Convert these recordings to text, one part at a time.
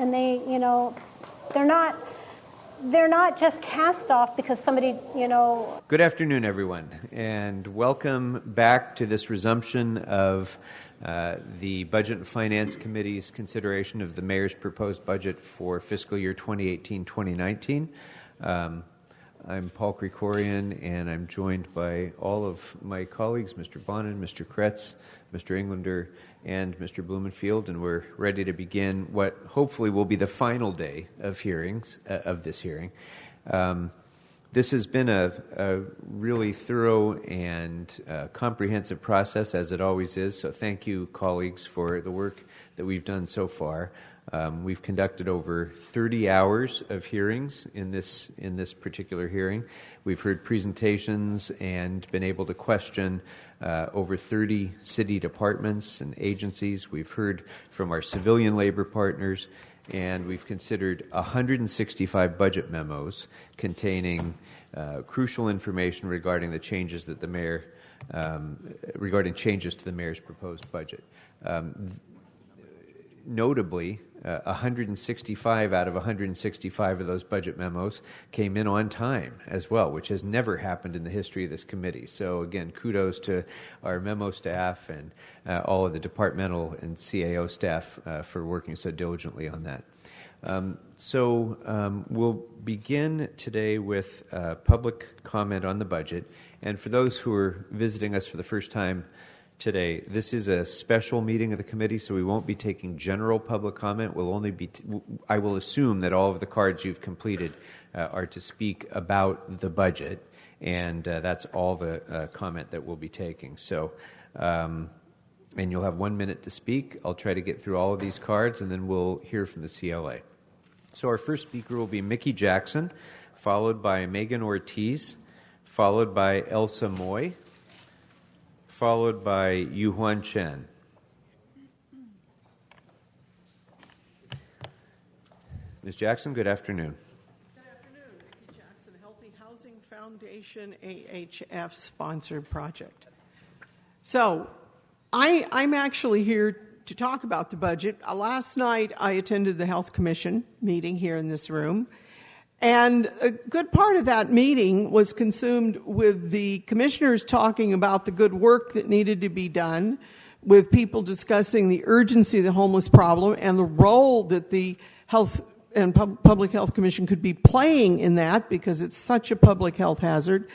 and they, they're not just cast off because somebody, Good afternoon, everyone, and welcome back to this resumption of the Budget and Finance Committee's consideration of the Mayor's proposed budget for fiscal year 2018-2019. I'm Paul Krikorian, and I'm joined by all of my colleagues, Mr. Bonin, Mr. Kretz, Mr. Englander, and Mr. Blumenfield, and we're ready to begin what hopefully will be the final day of hearings, of this hearing. This has been a really thorough and comprehensive process, as it always is, so thank you, colleagues, for the work that we've done so far. We've conducted over 30 hours of hearings in this particular hearing. We've heard presentations and been able to question over 30 city departments and agencies. We've heard from our civilian labor partners, and we've considered 165 budget memos containing crucial information regarding the changes that the mayor, regarding changes to the mayor's proposed budget. Notably, 165 out of 165 of those budget memos came in on time as well, which has never happened in the history of this committee. So again, kudos to our memo staff and all of the departmental and CAO staff for working so diligently on that. We'll begin today with public comment on the budget. And for those who are visiting us for the first time today, this is a special meeting of the committee, so we won't be taking general public comment. We'll only be I will assume that all of the cards you've completed are to speak about the budget, and that's all the comment that we'll be taking. So, and you'll have 1 minute to speak. I'll try to get through all of these cards, and then we'll hear from the CLA. So our first speaker will be Mickey Jackson, followed by Megan Ortiz, followed by Elsa Moy, followed by Yuhuan Chen. Ms. Jackson, good afternoon. Good afternoon. Mickey Jackson, Healthy Housing Foundation, AHF sponsored project. So I'm actually here to talk about the budget. Last night I attended the Health Commission meeting here in this room. And a good part of that meeting was consumed with the commissioners talking about the good work that needed to be done, with people discussing the urgency of the homeless problem and the role that the Health and Public Health Commission could be playing in that, because it's such a public health hazard.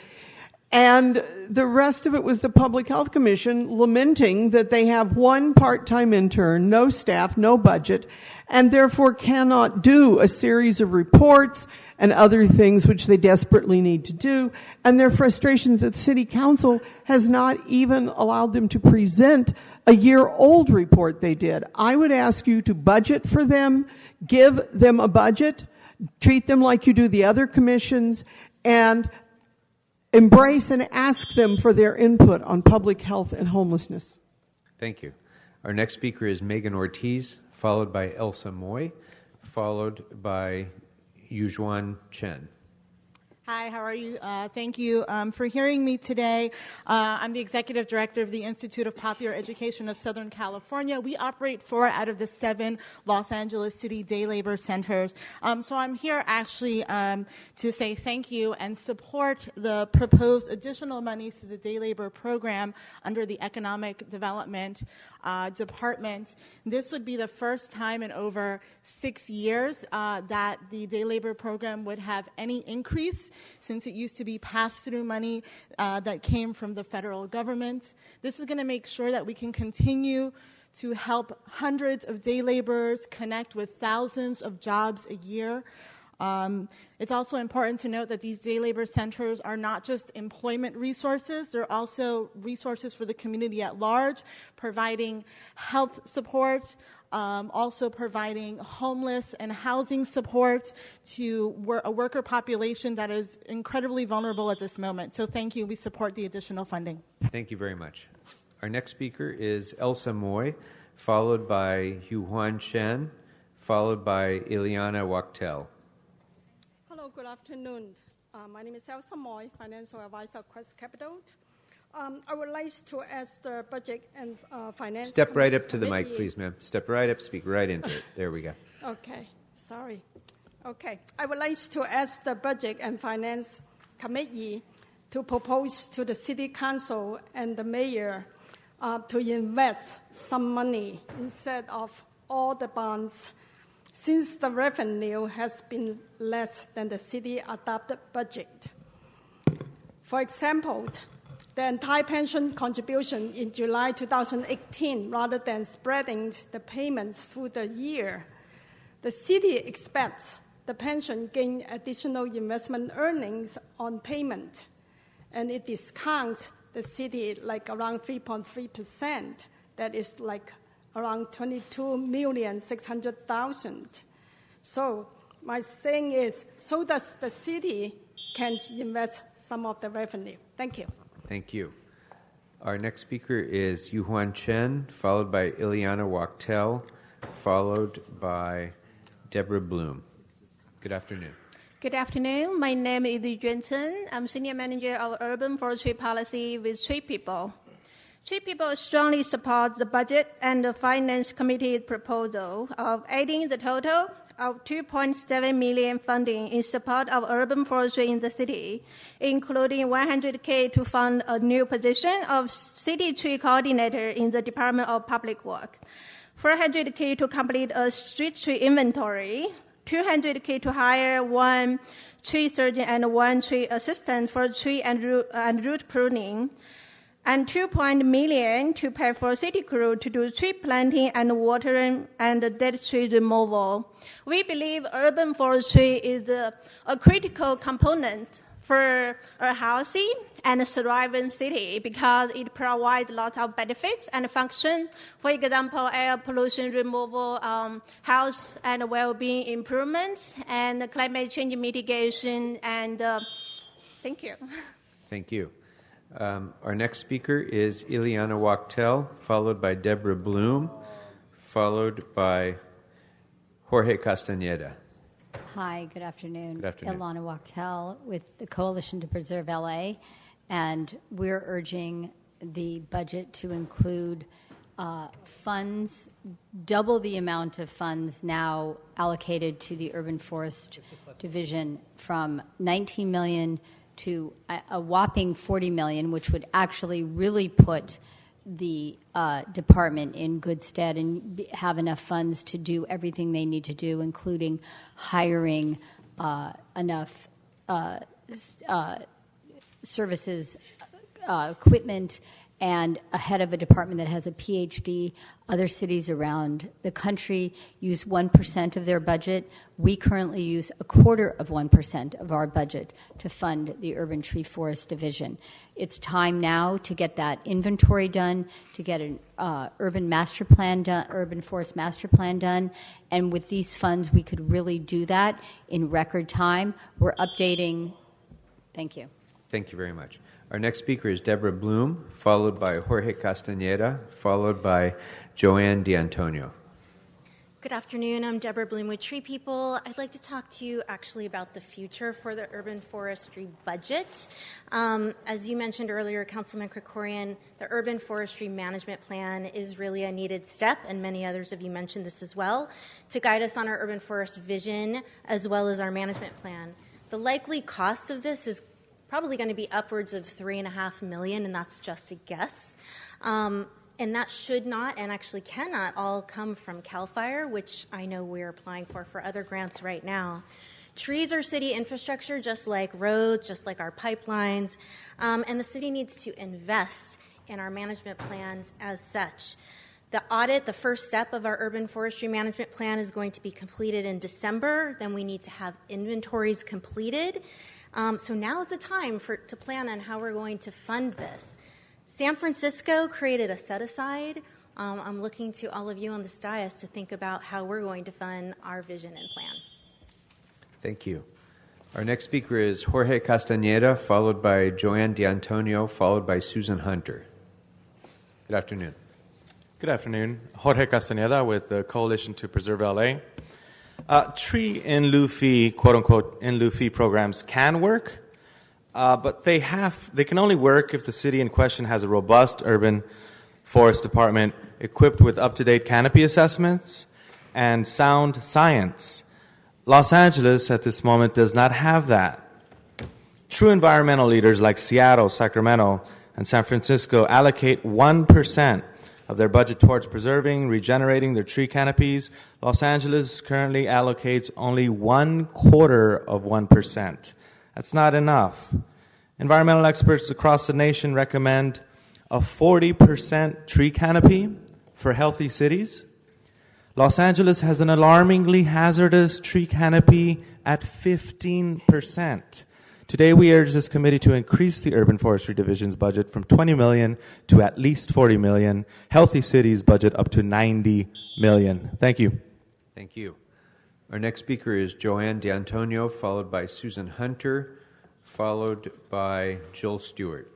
And the rest of it was the Public Health Commission lamenting that they have one part-time intern, no staff, no budget, and therefore cannot do a series of reports and other things which they desperately need to do, and their frustration that the City Council has not even allowed them to present a year-old report they did. I would ask you to budget for them, give them a budget, treat them like you do the other commissions, and embrace and ask them for their input on public health and homelessness. Thank you. Our next speaker is Megan Ortiz, followed by Elsa Moy, followed by Yuhuan Chen. Hi, how are you? Thank you for hearing me today. I'm the Executive Director of the Institute of Popular Education of Southern California. We operate 4 out of the 7 Los Angeles City Day Labor Centers. So I'm here actually to say thank you and support the proposed additional monies to the day labor program under the Economic Development Department. This would be the first time in over 6 years that the day labor program would have any increase, since it used to be pass-through money that came from the federal government. This is going to make sure that we can continue to help hundreds of day laborers connect with thousands of jobs a year. It's also important to note that these day labor centers are not just employment resources, they're also resources for the community at large, providing health support, also providing homeless and housing support to a worker population that is incredibly vulnerable at this moment. So thank you. We support the additional funding. Thank you very much. Our next speaker is Elsa Moy, followed by Yuhuan Chen, followed by Ileana Wachtel. Hello, good afternoon. My name is Elsa Moy, Financial Advisor of Quest Capital. I would like to ask the Budget and Finance Step right up to the mic, please, ma'am. Step right up, speak right into it. There we go. Okay, sorry. Okay, I would like to ask the Budget and Finance Committee to propose to the City Council and the Mayor to invest some money instead of all the bonds, since the revenue has been less than the city adopted budget. For example, the entire pension contribution in July 2018, rather than spreading the payments through the year, the city expects the pension gain additional investment earnings on payment, and it discounts the city like around 3.3%. That is like around 22,600,000. So my saying is, so that the city can invest some of the revenue. Thank you. Thank you. Our next speaker is Yuhuan Chen, followed by Ileana Wachtel, followed by Deborah Bloom. Good afternoon. Good afternoon. My name is Yuhuan Chen. I'm Senior Manager of Urban Forestry Policy with Tree People. Tree People strongly support the Budget and the Finance Committee's proposal of adding the total of $2.7 million funding in support of urban forestry in the city, including $100K to fund a new position of city tree coordinator in the Department of Public Works, $400K to complete a street tree inventory, $200K to hire one tree surgeon and one tree assistant for tree and root pruning, and $2 million to pay for city crew to do tree planting and watering and dead tree removal. We believe urban forestry is a critical component for a healthy and thriving city because it provides lots of benefits and function. For example, air pollution removal, health and well-being improvement, and climate change mitigation. And thank you. Thank you. Our next speaker is Ileana Wachtel, followed by Deborah Bloom, followed by Jorge Castaneda. Hi, good afternoon. Good afternoon. Ilana Wachtel with the Coalition to Preserve LA, and we're urging the budget to include funds, double the amount of funds now allocated to the Urban Forest Division from $19 million to a whopping $40 million, which would actually really put the department in good stead and have enough funds to do everything they need to do, including hiring enough services, equipment, and a head of a department that has a PhD. Other cities around the country use 1% of their budget. We currently use 0.25% of our budget to fund the Urban Tree Forest Division. It's time now to get that inventory done, to get an urban master plan done, urban forest master plan done, and with these funds we could really do that in record time. We're updating. Thank you. Thank you very much. Our next speaker is Deborah Bloom, followed by Jorge Castaneda, followed by Joanne D'Antonio. Good afternoon. I'm Deborah Bloom with Tree People. I'd like to talk to you actually about the future for the urban forestry budget. As you mentioned earlier, Councilman Krikorian, the urban forestry management plan is really a needed step, and many others of you mentioned this as well, to guide us on our urban forest vision as well as our management plan. The likely cost of this is probably going to be upwards of $3.5 million, and that's just a guess. And that should not and actually cannot all come from CAL FIRE, which I know we're applying for other grants right now. Trees are city infrastructure, just like roads, just like our pipelines, and the city needs to invest in our management plans as such. The audit, the first step of our urban forestry management plan, is going to be completed in December. Then we need to have inventories completed. So now is the time to plan on how we're going to fund this. San Francisco created a set-aside. I'm looking to all of you on this dais to think about how we're going to fund our vision and plan. Thank you. Our next speaker is Jorge Castaneda, followed by Joanne D'Antonio, followed by Susan Hunter. Good afternoon. Good afternoon. Jorge Castaneda with the Coalition to Preserve LA. Tree in lieu fee, quote-unquote, in lieu fee programs can work, but they can only work if the city in question has a robust urban forest department equipped with up-to-date canopy assessments and sound science. Los Angeles at this moment does not have that. True environmental leaders like Seattle, Sacramento, and San Francisco allocate 1% of their budget towards preserving, regenerating their tree canopies. Los Angeles currently allocates only 1/4%. That's not enough. Environmental experts across the nation recommend a 40% tree canopy for healthy cities. Los Angeles has an alarmingly hazardous tree canopy at 15%. Today, we urge this committee to increase the Urban Forestry Division's budget from $20 million to at least $40 million. Healthy Cities budget up to $90 million. Thank you. Thank you. Our next speaker is Joanne D'Antonio, followed by Susan Hunter, followed by Jill Stewart.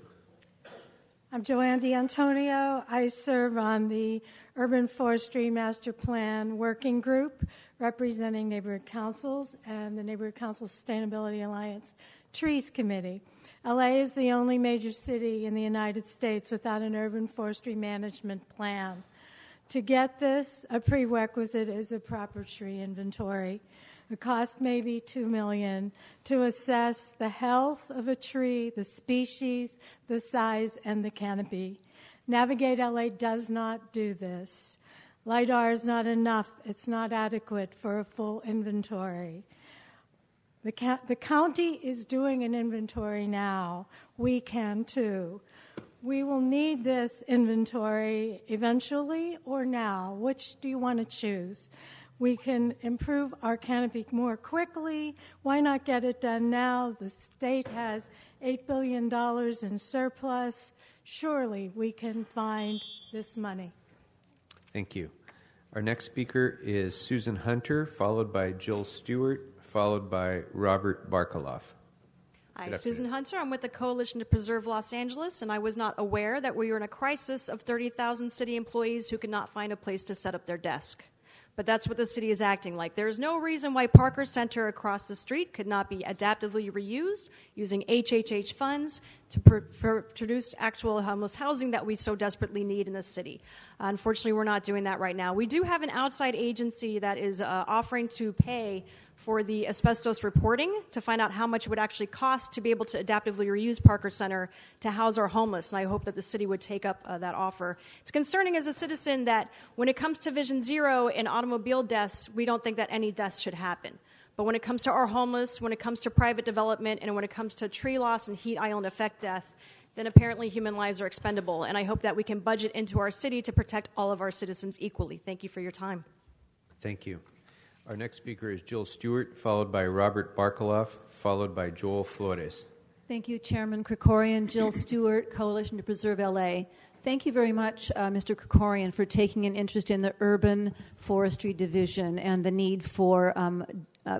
I'm Joanne D'Antonio. I serve on the Urban Forestry Master Plan Working Group, representing neighborhood councils and the Neighborhood Council Sustainability Alliance Trees Committee. LA is the only major city in the United States without an urban forestry management plan. To get this, a prerequisite is a proper tree inventory. The cost may be $2 million to assess the health of a tree, the species, the size, and the canopy. Navigate LA does not do this. LIDAR is not enough. It's not adequate for a full inventory. The county is doing an inventory now. We can too. We will need this inventory eventually or now. Which do you want to choose? We can improve our canopy more quickly. Why not get it done now? The state has $8 billion in surplus. Surely we can find this money. Thank you. Our next speaker is Susan Hunter, followed by Jill Stewart, followed by Robert Barkaloff. Hi, Susan Hunter. I'm with the Coalition to Preserve Los Angeles, and I was not aware that we were in a crisis of 30,000 city employees who could not find a place to set up their desk. But that's what the city is acting like. There is no reason why Parker Center across the street could not be adaptively reused using HHH funds to produce actual homeless housing that we so desperately need in the city. Unfortunately, we're not doing that right now. We do have an outside agency that is offering to pay for the asbestos reporting to find out how much it would actually cost to be able to adaptively reuse Parker Center to house our homeless, and I hope that the city would take up that offer. It's concerning as a citizen that when it comes to Vision Zero and automobile deaths, we don't think that any deaths should happen. But when it comes to our homeless, when it comes to private development, and when it comes to tree loss and heat island effect death, then apparently human lives are expendable, and I hope that we can budget into our city to protect all of our citizens equally. Thank you for your time. Thank you. Our next speaker is Jill Stewart, followed by Robert Barkaloff, followed by Joel Flores. Thank you, Chairman Krikorian. Jill Stewart, Coalition to Preserve LA. Thank you very much, Mr. Krikorian, for taking an interest in the Urban Forestry Division and the need for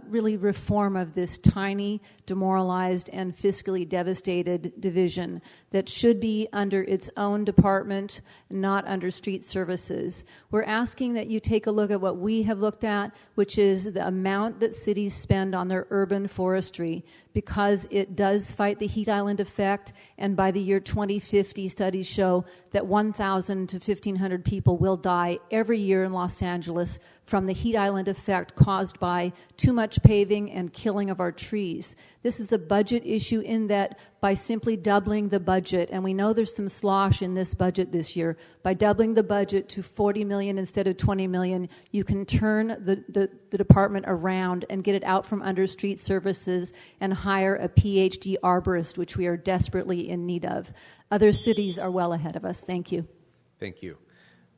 really reform of this tiny, demoralized, and fiscally devastated division that should be under its own department, not under street services. We're asking that you take a look at what we have looked at, which is the amount that cities spend on their urban forestry, because it does fight the heat island effect, and by the year 2050, studies show that 1,000 to 1,500 people will die every year in Los Angeles from the heat island effect caused by too much paving and killing of our trees. This is a budget issue in that by simply doubling the budget, and we know there's some slosh in this budget this year, by doubling the budget to $40 million instead of $20 million, you can turn the department around and get it out from under street services and hire a PhD arborist, which we are desperately in need of. Other cities are well ahead of us. Thank you. Thank you.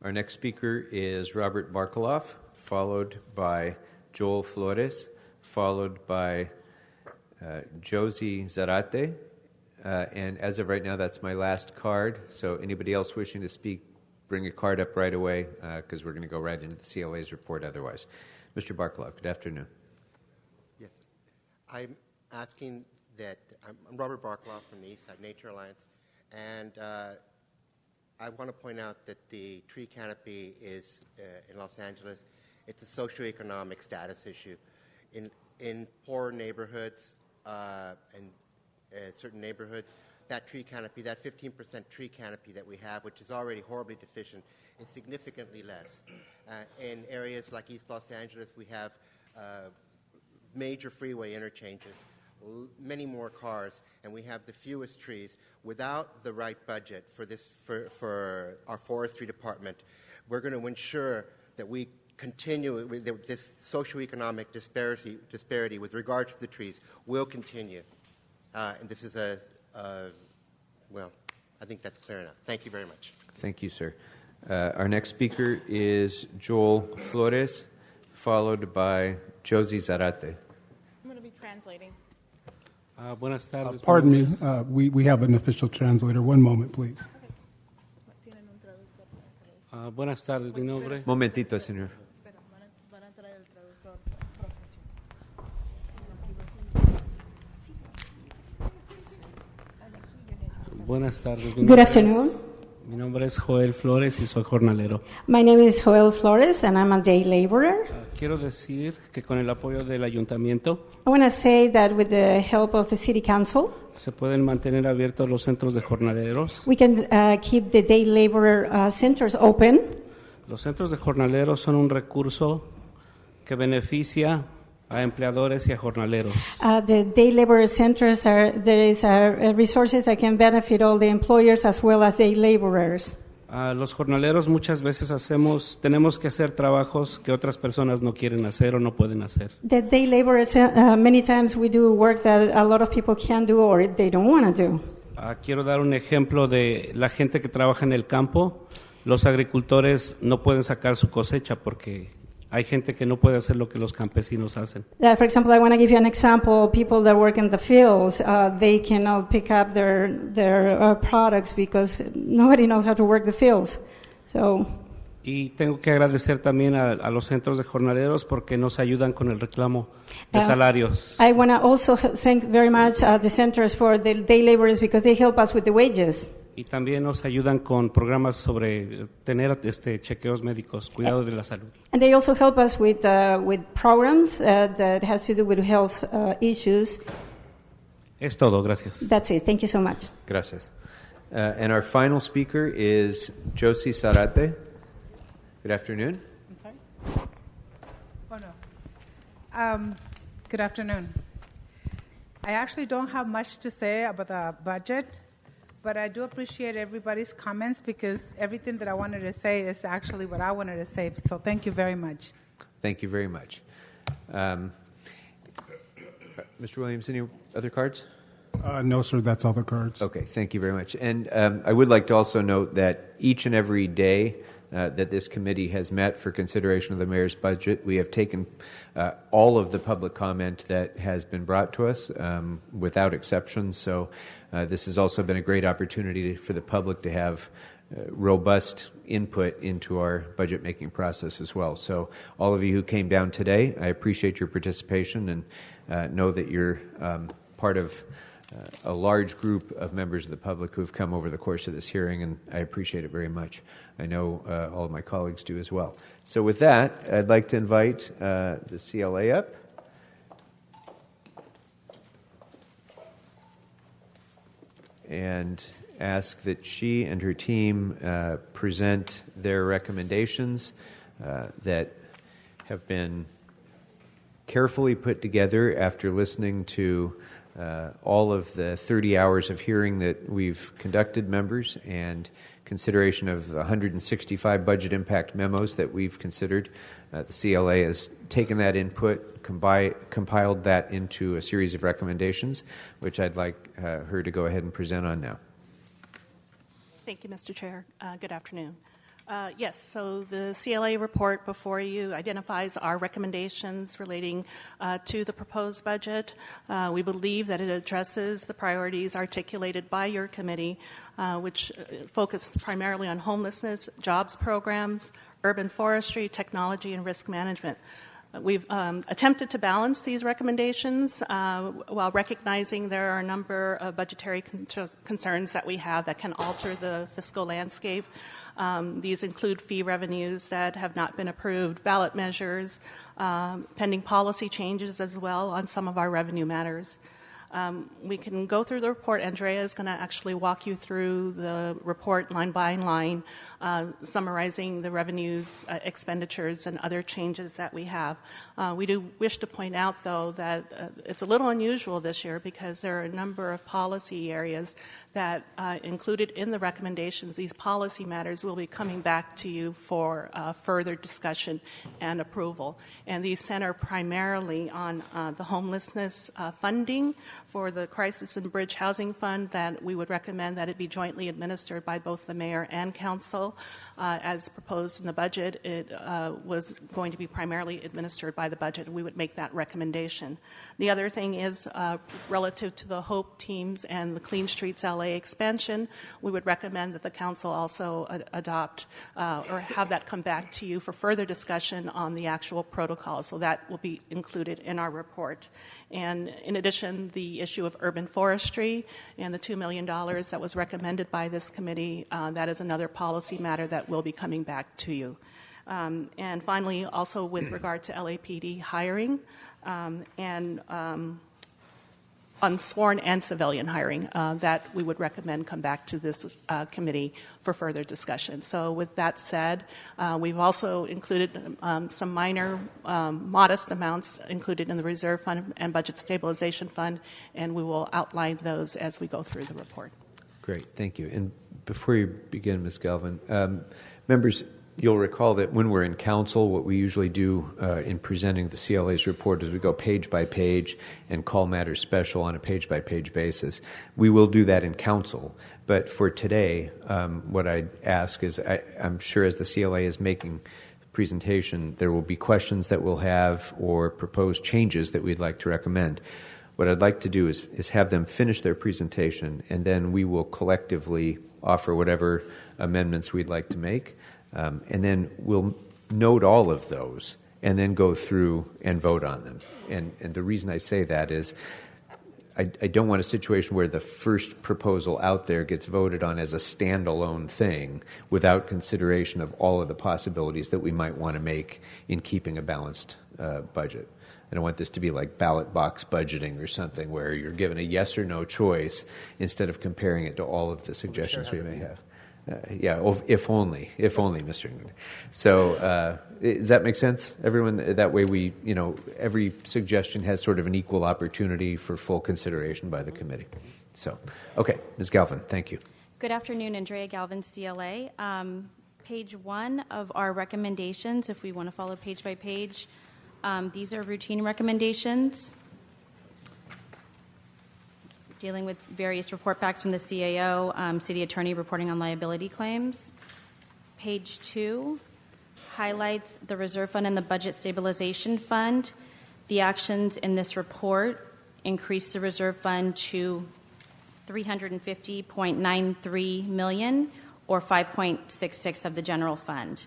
Our next speaker is Robert Barkaloff, followed by Joel Flores, followed by Josie Zarate. And as of right now, that's my last card. So anybody else wishing to speak, bring a card up right away, because we're going to go right into the CLA's report otherwise. Mr. Barkaloff, good afternoon. Yes. I'm asking that, I'm Robert Barkaloff from the Eastside Nature Alliance, and I want to point out that the tree canopy is, in Los Angeles, it's a socioeconomic status issue. In poor neighborhoods and certain neighborhoods, that tree canopy, that 15% tree canopy that we have, which is already horribly deficient, is significantly less. In areas like East Los Angeles, we have major freeway interchanges, many more cars, and we have the fewest trees. Without the right budget for our forestry department, we're going to ensure that we continue with this socioeconomic disparity with regard to the trees will continue. And this is well, I think that's clear enough. Thank you very much. Thank you, sir. Our next speaker is Joel Flores, followed by Josie Zarate. I'm going to be translating. Buenas tardes. Pardon me, we have an official translator. One moment, please. Buenas tardes, mi nombre. Momentito, señor. Buenas tardes. Good afternoon. Mi nombre es Joel Flores y soy jornalero. My name is Joel Flores and I'm a day laborer. Quiero decir que con el apoyo del ayuntamiento I want to say that with the help of the City Council, se pueden mantener abiertos los centros de jornaleros. we can keep the day laborer centers open. Los centros de jornaleros son un recurso que beneficia a empleadores y a jornaleros. The day laborer centers there is resources that can benefit all the employers as well as day laborers. Los jornaleros muchas veces tenemos que hacer trabajos que otras personas no quieren hacer o no pueden hacer. The day laborers, many times we do work that a lot of people can do or they don't want to do. Quiero dar un ejemplo de la gente que trabaja en el campo. Los agricultores no pueden sacar su cosecha porque hay gente que no puede hacer lo que los campesinos hacen. For example, I want to give you an example. People that work in the fields, they cannot pick up their products because nobody knows how to work the fields. So. Y tengo que agradecer también a los centros de jornaleros porque nos ayudan con el reclamo de salarios. I want to also thank very much the centers for the day laborers because they help us with the wages. Y también nos ayudan con programas sobre tener chequeos médicos, cuidado de la salud. And they also help us with programs that has to do with health issues. Es todo, gracias. That's it. Thank you so much. Gracias. And our final speaker is Josie Zarate. Good afternoon. I'm sorry? Oh, no. Good afternoon. I actually don't have much to say about the budget, but I do appreciate everybody's comments because everything that I wanted to say is actually what I wanted to say. So thank you very much. Thank you very much. Mr. Williams, any other cards? No, sir, that's all the cards. Okay, thank you very much. And I would like to also note that each and every day that this committee has met for consideration of the mayor's budget, we have taken all of the public comment that has been brought to us without exception. So this has also been a great opportunity for the public to have robust input into our budget making process as well. So all of you who came down today, I appreciate your participation and know that you're part of a large group of members of the public who have come over the course of this hearing, and I appreciate it very much. I know all of my colleagues do as well. So with that, I'd like to invite the CLA up. And ask that she and her team present their recommendations that have been carefully put together after listening to all of the 30 hours of hearing that we've conducted, members, and consideration of 165 budget impact memos that we've considered. The CLA has taken that input, compiled that into a series of recommendations, which I'd like her to go ahead and present on now. Thank you, Mr. Chair. Good afternoon. Yes, so the CLA report before you identifies our recommendations relating to the proposed budget. We believe that it addresses the priorities articulated by your committee, which focus primarily on homelessness, jobs programs, urban forestry, technology, and risk management. We've attempted to balance these recommendations while recognizing there are a number of budgetary concerns that we have that can alter the fiscal landscape. These include fee revenues that have not been approved, ballot measures, pending policy changes as well on some of our revenue matters. We can go through the report. Andrea is going to actually walk you through the report line by line, summarizing the revenues, expenditures, and other changes that we have. We do wish to point out, though, that it's a little unusual this year because there are a number of policy areas that included in the recommendations. These policy matters will be coming back to you for further discussion and approval. And these center primarily on the homelessness funding for the Crisis and Bridge Housing Fund, that we would recommend that it be jointly administered by both the mayor and council. As proposed in the budget, it was going to be primarily administered by the budget, and we would make that recommendation. The other thing is relative to the HOPE teams and the Clean Streets LA expansion, we would recommend that the council also adopt or have that come back to you for further discussion on the actual protocol. So that will be included in our report. And in addition, the issue of urban forestry and the $2 million that was recommended by this committee, that is another policy matter that will be coming back to you. And finally, also with regard to LAPD hiring and unsworn and civilian hiring, that we would recommend come back to this committee for further discussion. So with that said, we've also included some minor, modest amounts included in the Reserve Fund and Budget Stabilization Fund, and we will outline those as we go through the report. Great, thank you. And before you begin, Ms. Galvin, members, you'll recall that when we're in council, what we usually do in presenting the CLA's report is we go page by page and call matters special on a page-by-page basis. We will do that in council. But for today, what I'd ask is, I'm sure as the CLA is making presentation, there will be questions that we'll have or proposed changes that we'd like to recommend. What I'd like to do is have them finish their presentation, and then we will collectively offer whatever amendments we'd like to make. And then we'll note all of those and then go through and vote on them. And the reason I say that is I don't want a situation where the first proposal out there gets voted on as a standalone thing without consideration of all of the possibilities that we might want to make in keeping a balanced budget. I don't want this to be like ballot box budgeting or something where you're given a yes or no choice instead of comparing it to all of the suggestions we may have. If only, Mr. Neuter. So does that make sense, everyone? That way we, every suggestion has sort of an equal opportunity for full consideration by the committee. So, okay, Ms. Galvin, thank you. Good afternoon, Andrea Galvin, CLA. Page 1 of our recommendations, if we want to follow page by page, these are routine recommendations dealing with various report backs from the CAO, city attorney reporting on liability claims. Page 2 highlights the Reserve Fund and the Budget Stabilization Fund. The actions in this report increase the Reserve Fund to $350.93 million, or 5.66 of the general fund.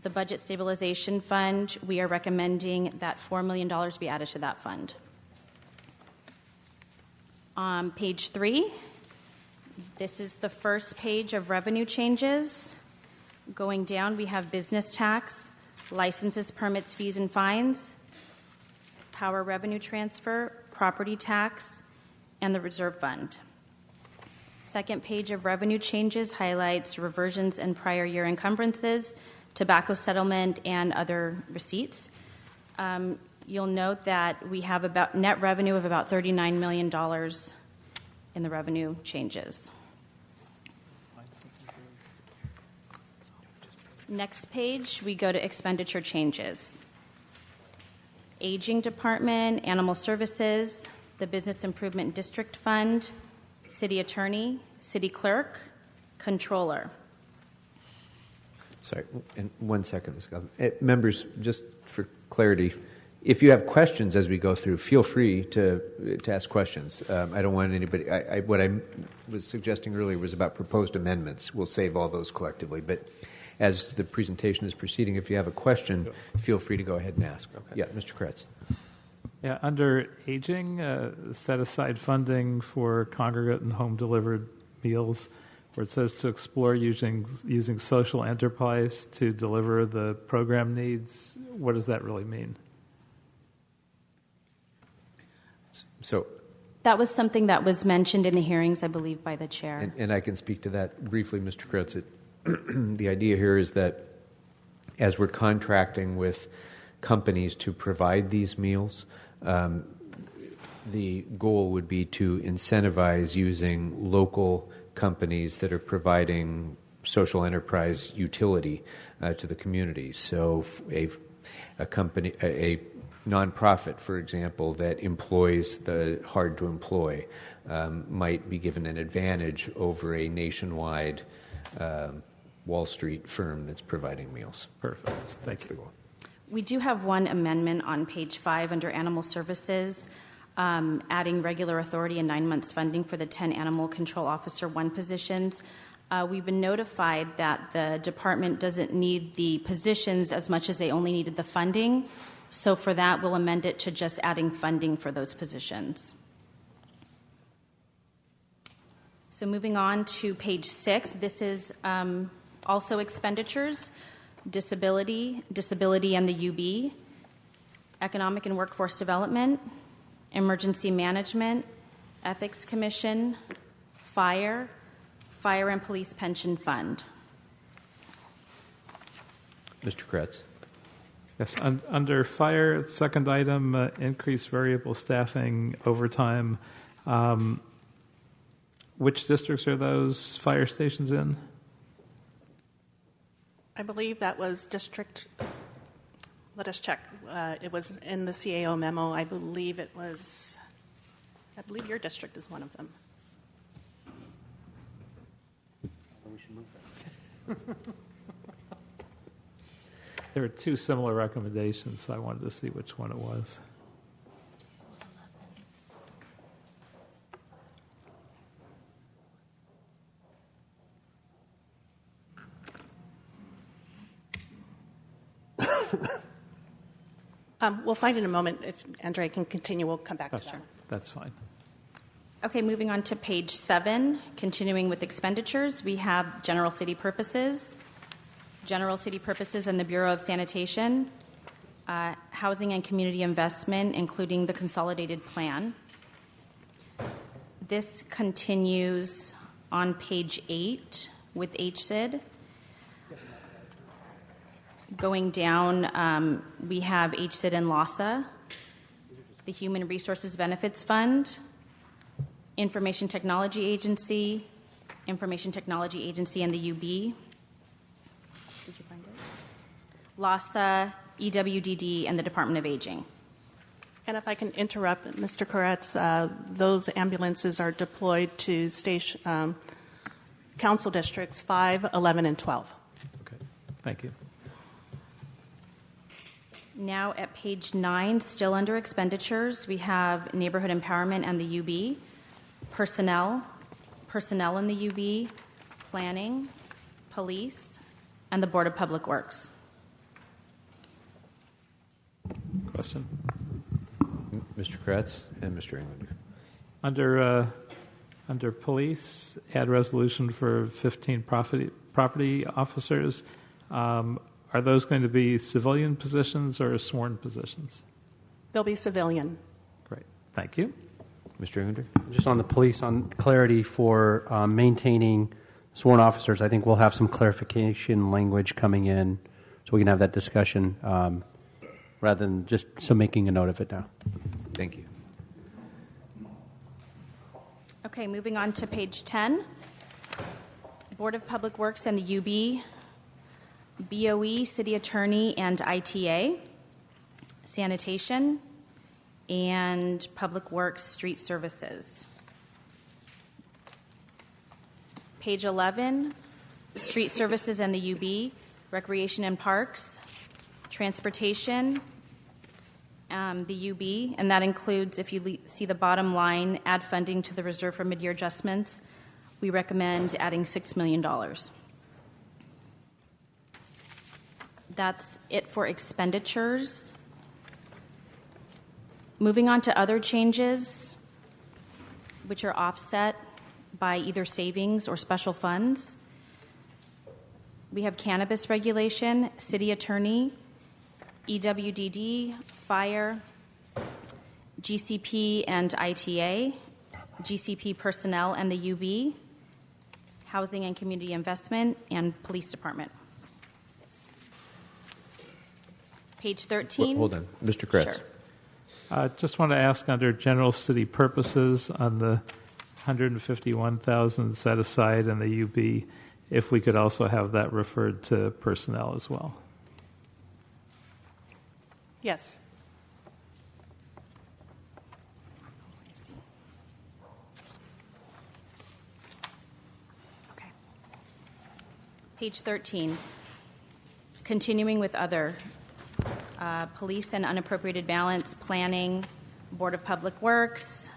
The Budget Stabilization Fund, we are recommending that $4 million be added to that fund. On page 3, this is the first page of revenue changes. Going down, we have business tax, licenses, permits, fees, and fines, power revenue transfer, property tax, and the reserve fund. Second page of revenue changes highlights reversions and prior year encumbrances, tobacco settlement, and other receipts. You'll note that we have about net revenue of about $39 million in the revenue changes. Next page, we go to expenditure changes. Aging Department, Animal Services, the Business Improvement District Fund, City Attorney, City Clerk, Controller. Sorry, and 1 second, Ms. Galvin. Members, just for clarity, if you have questions as we go through, feel free to ask questions. I don't want anybody. What I was suggesting earlier was about proposed amendments. We'll save all those collectively. But as the presentation is proceeding, if you have a question, feel free to go ahead and ask. Okay. Yeah, Mr. Kretz. Yeah, under aging, set aside funding for congregate and home delivered meals, where it says to explore using social enterprise to deliver the program needs. What does that really mean? So That was something that was mentioned in the hearings, I believe, by the chair. And I can speak to that briefly, Mr. Kretz. The idea here is that as we're contracting with companies to provide these meals, the goal would be to incentivize using local companies that are providing social enterprise utility to the community. So a company, a nonprofit, for example, that employs the hard to employ might be given an advantage over a nationwide Wall Street firm that's providing meals. Perfect. That's the goal. We do have one amendment on page 5 under animal services, adding regular authority and 9 months funding for the 10 animal control officer 1 positions. We've been notified that the department doesn't need the positions as much as they only needed the funding. So for that, we'll amend it to just adding funding for those positions. So moving on to page 6, this is also expenditures, disability and the UB, economic and workforce development, emergency management, ethics commission, fire and police pension fund. Mr. Kretz. Yes, under fire, second item, increased variable staffing overtime. Which districts are those fire stations in? I believe that was district, let us check. It was in the CAO memo. I believe your district is one of them. We should move that. There were 2 similar recommendations, so I wanted to see which one it was. We'll find in a moment. If Andrea can continue, we'll come back to that. That's fine. Okay, moving on to page 7, continuing with expenditures, we have general city purposes and the Bureau of Sanitation, housing and community investment, including the consolidated plan. This continues on page 8 with HSID. Going down, we have HSID and LASA, the Human Resources Benefits Fund, Information Technology Agency, and the UB. Did you find it? LASA, EWDD, and the Department of Aging. And if I can interrupt, Mr. Koretz, those ambulances are deployed to council districts 5, 11, and 12. Okay, thank you. Now at page 9, still under expenditures, we have neighborhood empowerment and the UB, personnel in the UB, planning, police, and the Board of Public Works. Question? Mr. Kretz and Mr. Englander. Under police, add resolution for 15 property officers. Are those going to be civilian positions or sworn positions? They'll be civilian. Great. Thank you. Mr. Englander? Just on the police, on clarity for maintaining sworn officers, I think we'll have some clarification language coming in so we can have that discussion rather than just making a note of it now. Thank you. Okay, moving on to page 10. Board of Public Works and the UB, BOE, City Attorney, and ITA, Sanitation, and Public Works, Street Services. Page 11, Street Services and the UB, Recreation and Parks, Transportation, the UB, and that includes, if you see the bottom line, add funding to the reserve for mid-year adjustments. We recommend adding $6 million. That's it for expenditures. Moving on to other changes, which are offset by either savings or special funds. We have cannabis regulation, city attorney, EWDD, fire, GCP, and ITA, GCP personnel and the UB, Housing and Community Investment, and Police Department. Page 13. Hold on. Mr. Kretz. Sure. Just want to ask under general city purposes on the 151,000 set aside in the UB, if we could also have that referred to personnel as well. Yes. Okay. Page 13. Continuing with other. Police and unappropriated balance, planning, Board of Public Works,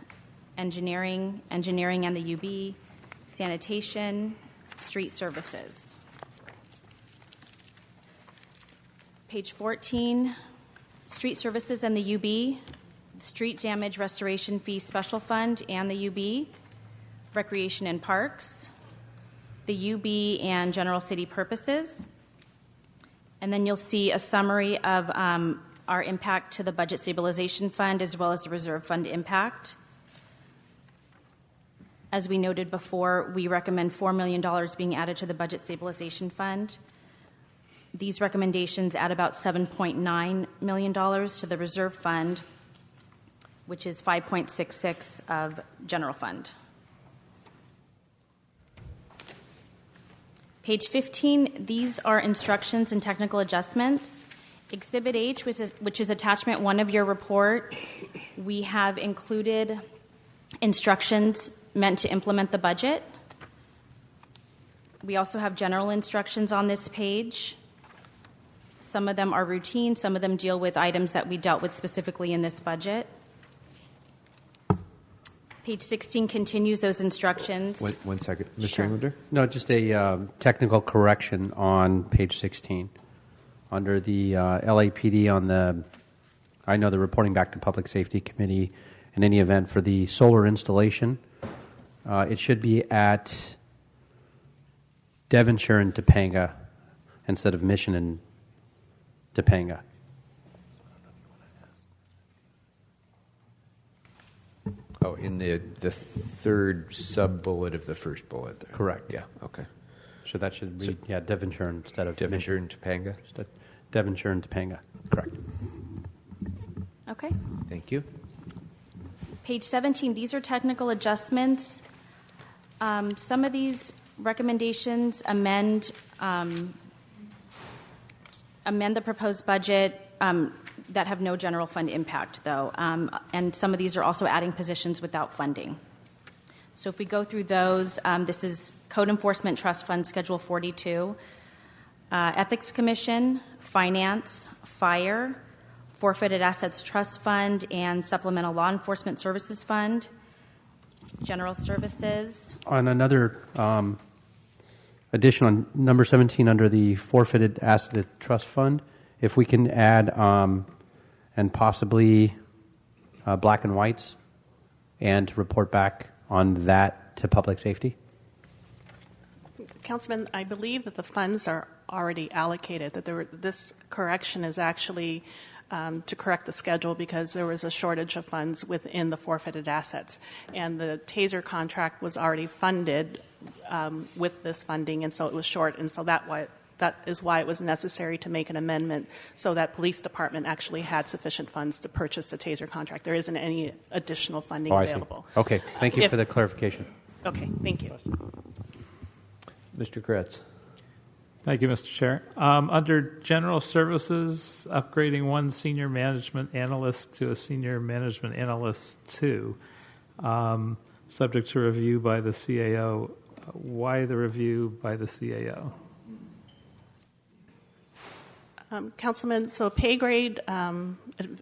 engineering and the UB, sanitation, street services. Page 14, street services and the UB, street damage restoration fee special fund and the UB, recreation and parks, the UB and general city purposes. And then you'll see a summary of our impact to the Budget Stabilization Fund as well as the Reserve Fund impact. As we noted before, we recommend $4 million being added to the Budget Stabilization Fund. These recommendations add about $7.9 million to the Reserve Fund, which is 5.66 of General Fund. Page 15, these are instructions and technical adjustments. Exhibit H, which is attachment 1 of your report, we have included instructions meant to implement the budget. We also have general instructions on this page. Some of them are routine, some of them deal with items that we dealt with specifically in this budget. Page 16 continues those instructions. One second. Mr. Sure. Englander? No, just a technical correction on page 16. Under the LAPD on the, I know the reporting back to Public Safety Committee in any event for the solar installation, it should be at Devonshire and Topanga instead of Mission and Topanga. Oh, in the third sub-bullet of the first bullet there. Correct. Yeah, okay. So that should read, Devonshire instead of Devonshire and Topanga? Devonshire and Topanga, correct. Okay. Thank you. Page 17, these are technical adjustments. Some of these recommendations amend the proposed budget that have no general fund impact, though. And some of these are also adding positions without funding. So if we go through those, this is Code Enforcement Trust Fund Schedule 42, Ethics Commission, Finance, Fire, Forfeited Assets Trust Fund, and Supplemental Law Enforcement Services Fund, General Services. On another addition on number 17 under the Forfeited Asset Trust Fund, if we can add and possibly black and whites and report back on that to public safety. Councilman, I believe that the funds are already allocated, that this correction is actually to correct the schedule because there was a shortage of funds within the forfeited assets. And the TASER contract was already funded with this funding, and so it was short. And so that is why it was necessary to make an amendment so that police department actually had sufficient funds to purchase the TASER contract. There isn't any additional funding available. I see. Okay, thank you for the clarification. Okay, thank you. Mr. Kretz. Thank you, Mr. Chair. Under General Services, upgrading one Senior Management Analyst to a Senior Management Analyst 2, subject to review by the CAO. Why the review by the CAO? Councilman, so pay grade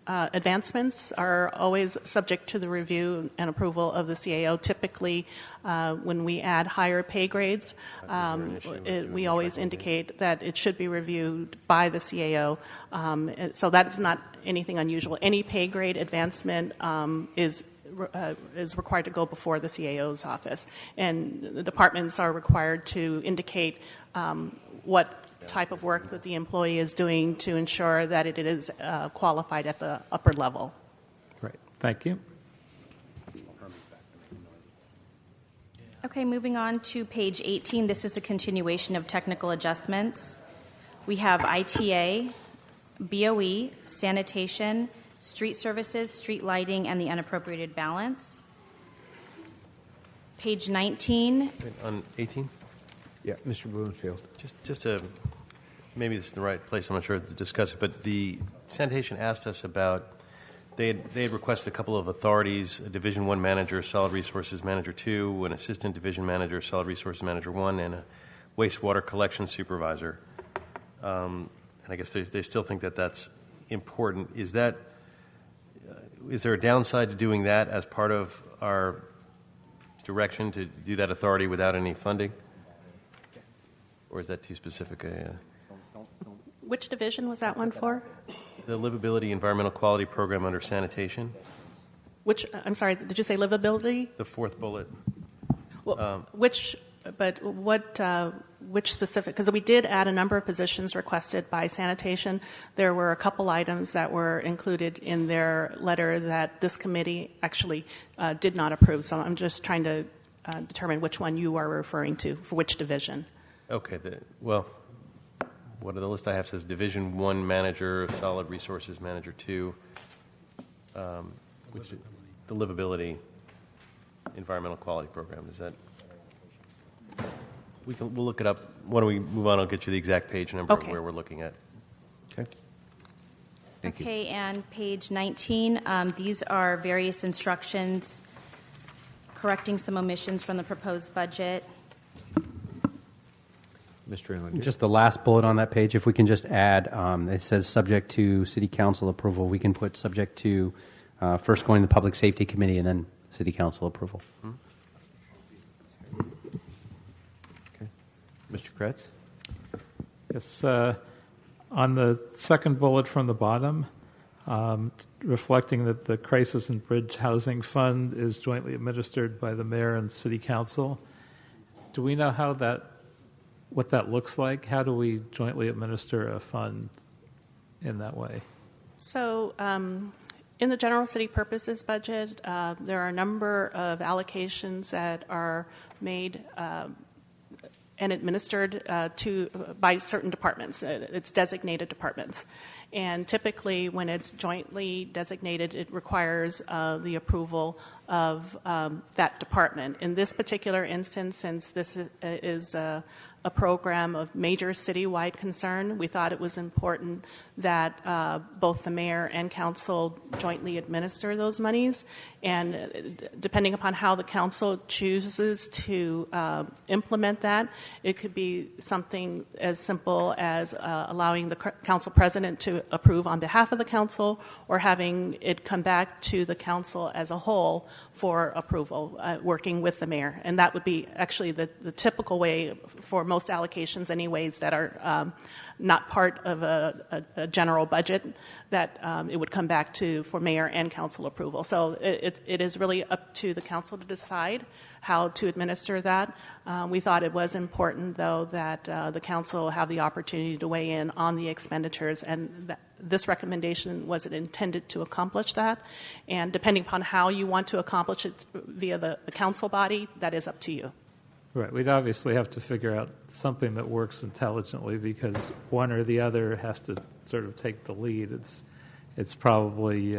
advancements are always subject to the review and approval of the CAO. Typically, when we add higher pay grades, we always indicate that it should be reviewed by the CAO. So that is not anything unusual. Any pay grade advancement is required to go before the CAO's office. And the departments are required to indicate what type of work that the employee is doing to ensure that it is qualified at the upper level. Right. Thank you. Okay, moving on to page 18. This is a continuation of technical adjustments. We have ITA, BOE, sanitation, street services, street lighting, and the unappropriated balance. Page 19. On 18? Yeah, Mr. Bloomfield. Just maybe this is the right place, I'm not sure to discuss it, but the sanitation asked us about, they had requested a couple of authorities, a Division 1 manager, Solid Resources Manager 2, an Assistant Division Manager, Solid Resources Manager 1, and a Wastewater Collection Supervisor. And I guess they still think that that's important. Is there a downside to doing that as part of our direction to do that authority without any funding? Or is that too specific? Which division was that one for? The Livability Environmental Quality Program under sanitation. I'm sorry, did you say livability? The fourth bullet. Well, which specific, because we did add a number of positions requested by sanitation. There were a couple items that were included in their letter that this committee actually did not approve. So I'm just trying to determine which one you are referring to, for which division. Okay, what the list I have says Division 1 Manager, Solid Resources Manager 2, which the Livability Environmental Quality Program. Is that? We'll look it up. Why don't we move on? I'll get you the exact page number of where we're looking at. Okay. Thank you. Okay, and page 19. These are various instructions correcting some omissions from the proposed budget. Mr. Inland. Just the last bullet on that page, if we can just add, it says subject to City Council approval. We can put subject to first going to the Public Safety Committee and then City Council approval. Okay. Mr. Kretz? Yes. On the second bullet from the bottom, reflecting that the Crisis and Bridge Housing Fund is jointly administered by the Mayor and City Council, do we know what that looks like? How do we jointly administer a fund in that way? So in the general city purposes budget, there are a number of allocations that are made and administered by certain departments. It's designated departments. And typically when it's jointly designated, it requires the approval of that department. In this particular instance, since this is a program of major citywide concern, we thought it was important that both the mayor and council jointly administer those monies. And depending upon how the council chooses to implement that, it could be something as simple as allowing the council president to approve on behalf of the council, or having it come back to the council as a whole for approval, working with the mayor. And that would be actually the typical way for most allocations anyways that are not part of a general budget, that it would come back to for mayor and council approval. So it is really up to the council to decide how to administer that. We thought it was important, though, that the council have the opportunity to weigh in on the expenditures, and this recommendation was intended to accomplish that. And depending upon how you want to accomplish it via the council body, that is up to you. Right. We'd obviously have to figure out something that works intelligently, because one or the other has to sort of take the lead. It's probably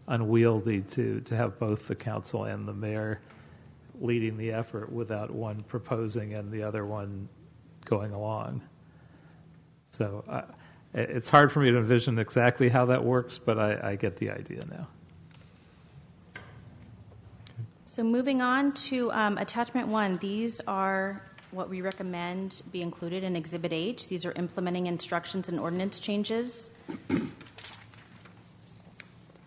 unwieldy to have both the council and the mayor leading the effort without one proposing and the other one going along. So it's hard for me to envision exactly how that works, but I get the idea now. So moving on to attachment 1, these are what we recommend be included in Exhibit H. These are implementing instructions and ordinance changes.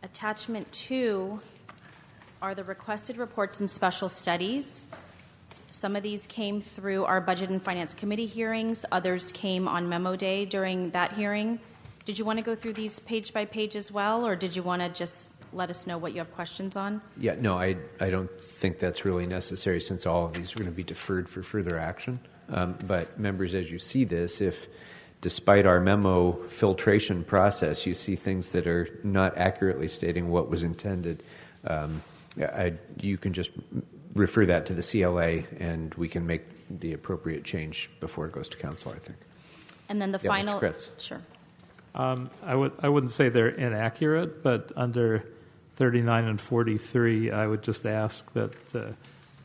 Attachment 2 are the requested reports and special studies. Some of these came through our Budget and Finance Committee hearings. Others came on Memo Day during that hearing. Did you want to go through these page by page as well, or did you want to just let us know what you have questions on? Yeah, no, I don't think that's really necessary, since all of these are going to be deferred for further action. But members, as you see this, if despite our memo filtration process, you see things that are not accurately stating what was intended, you can just refer that to the CLA, and we can make the appropriate change before it goes to council, I think. And then the Yeah, final. Mr. Kretz. Sure. I wouldn't say they're inaccurate, but under 39 and 43, I would just ask that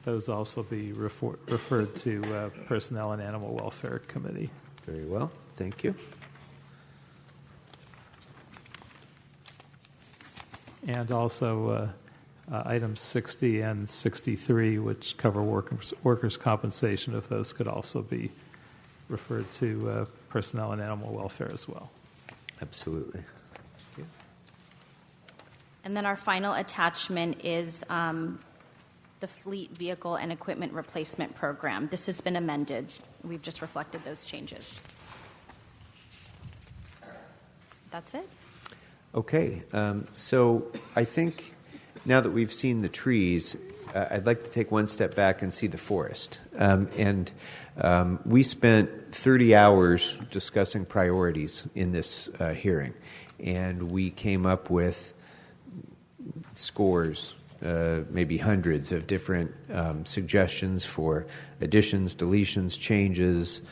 those also be referred to Personnel and Animal Welfare Committee. Very well. Thank you. And also items 60 and 63, which cover workers' compensation, if those could also be referred to Personnel and Animal Welfare as well. Absolutely. And then our final attachment is the Fleet Vehicle and Equipment Replacement Program. This has been amended. We've just reflected those changes. That's it. Okay. So I think now that we've seen the trees, I'd like to take one step back and see the forest. We spent 30 hours discussing priorities in this hearing, and we came up with scores, maybe hundreds of different suggestions for additions, deletions, changes,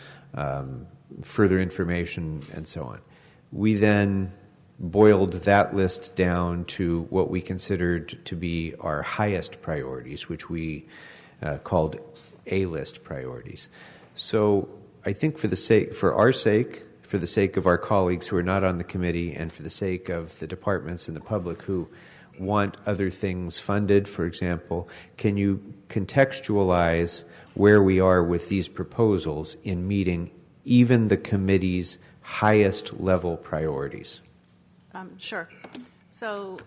further information, and so on. We then boiled that list down to what we considered to be our highest priorities, which we called A-list priorities. So I think for the sake of our colleagues who are not on the committee, and for the sake of the departments and the public who want other things funded, for example, can you contextualize where we are with these proposals in meeting even the committee's highest level priorities? Sure. So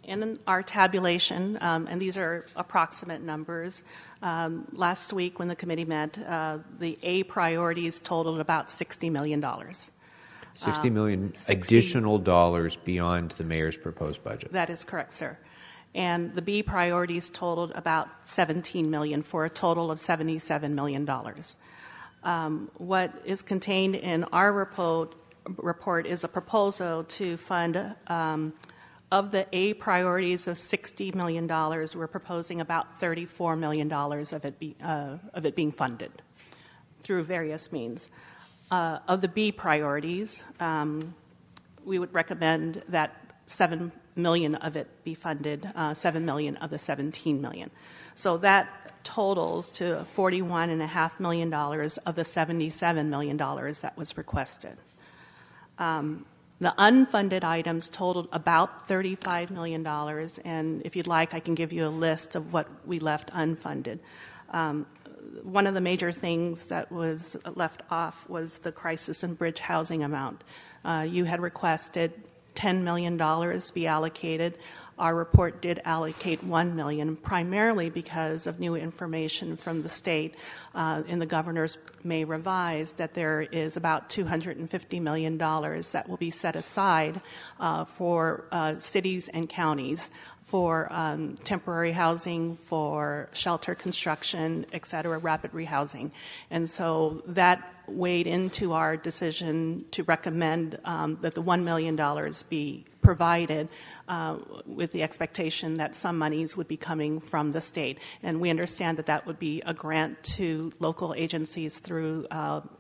in our tabulation, and these are approximate numbers, last week when the committee met, the A priorities totaled about $60 million. $60 million additional dollars beyond the mayor's proposed budget. That is correct, sir. And the B priorities totaled about $17 million for a total of $77 million. What is contained in our report is a proposal to fund, of the A priorities of $60 million, we're proposing about $34 million of it being funded through various means. Of the B priorities, we would recommend that $7 million of it be funded, $7 million of the $17 million. So that totals to $41.5 million of the $77 million that was requested. The unfunded items totaled about $35 million, and if you'd like, I can give you a list of what we left unfunded. One of the major things that was left off was the crisis and bridge housing amount. You had requested $10 million be allocated. Our report did allocate $1 million, primarily because of new information from the state in the governor's May revise that there is about $250 million that will be set aside for cities and counties for temporary housing, for shelter construction, et cetera, rapid rehousing. And so that weighed into our decision to recommend that the $1 million be provided with the expectation that some monies would be coming from the state. And we understand that that would be a grant to local agencies through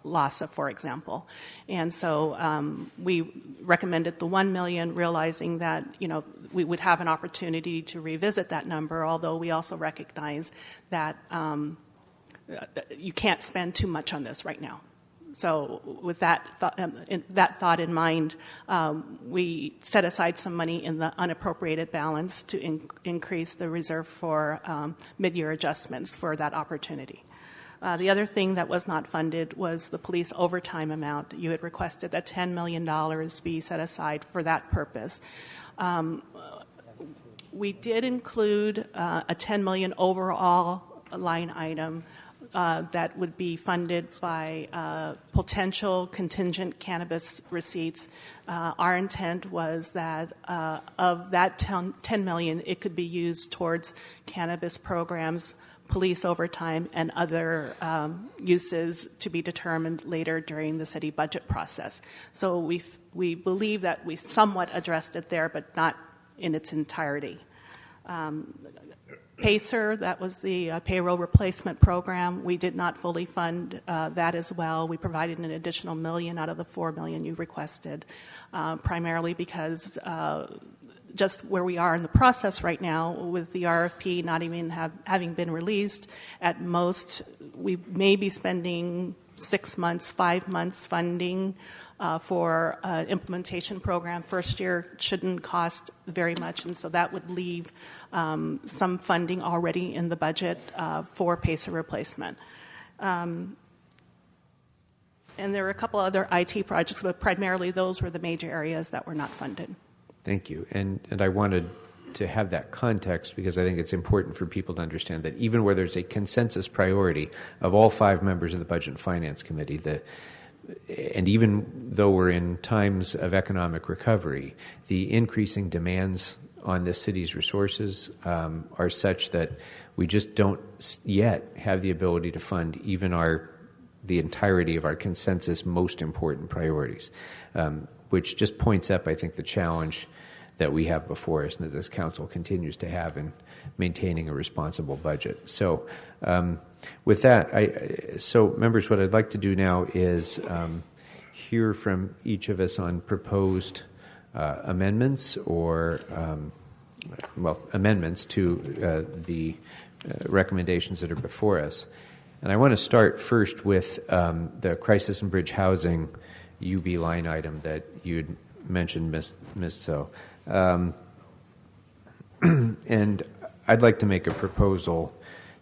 LASA, for example. And so we recommended the $1 million, realizing that, we would have an opportunity to revisit that number, although we also recognize that you can't spend too much on this right now. So with that thought in mind, we set aside some money in the unappropriated balance to increase the reserve for mid-year adjustments for that opportunity. The other thing that was not funded was the police overtime amount. You had requested that $10 million be set aside for that purpose. We did include a $10 million overall line item that would be funded by potential contingent cannabis receipts. Our intent was that of that $10 million, it could be used towards cannabis programs, police overtime, and other uses to be determined later during the city budget process. So we believe that we somewhat addressed it there, but not in its entirety. PACER, that was the Payroll Replacement Program. We did not fully fund that as well. We provided an additional $1 million out of the $4 million you requested, primarily because just where we are in the process right now with the RFP not even having been released, at most we may be spending 6 months, 5 months funding for an implementation program. First year shouldn't cost very much, and so that would leave some funding already in the budget for PACER replacement. And there are a couple other IT projects, but primarily those were the major areas that were not funded. Thank you. And I wanted to have that context because I think it's important for people to understand that even where there's a consensus priority of all 5 members of the Budget and Finance Committee, and even though we're in times of economic recovery, the increasing demands on this city's resources are such that we just don't yet have the ability to fund even the entirety of our consensus most important priorities, which just points up, I think, the challenge that we have before us and that this council continues to have in maintaining a responsible budget. So with that, so members, what I'd like to do now is hear from each of us on proposed amendments or, amendments to the recommendations that are before us. And I want to start first with the Crisis and Bridge Housing UB line item that you'd mentioned, Ms. So. And I'd like to make a proposal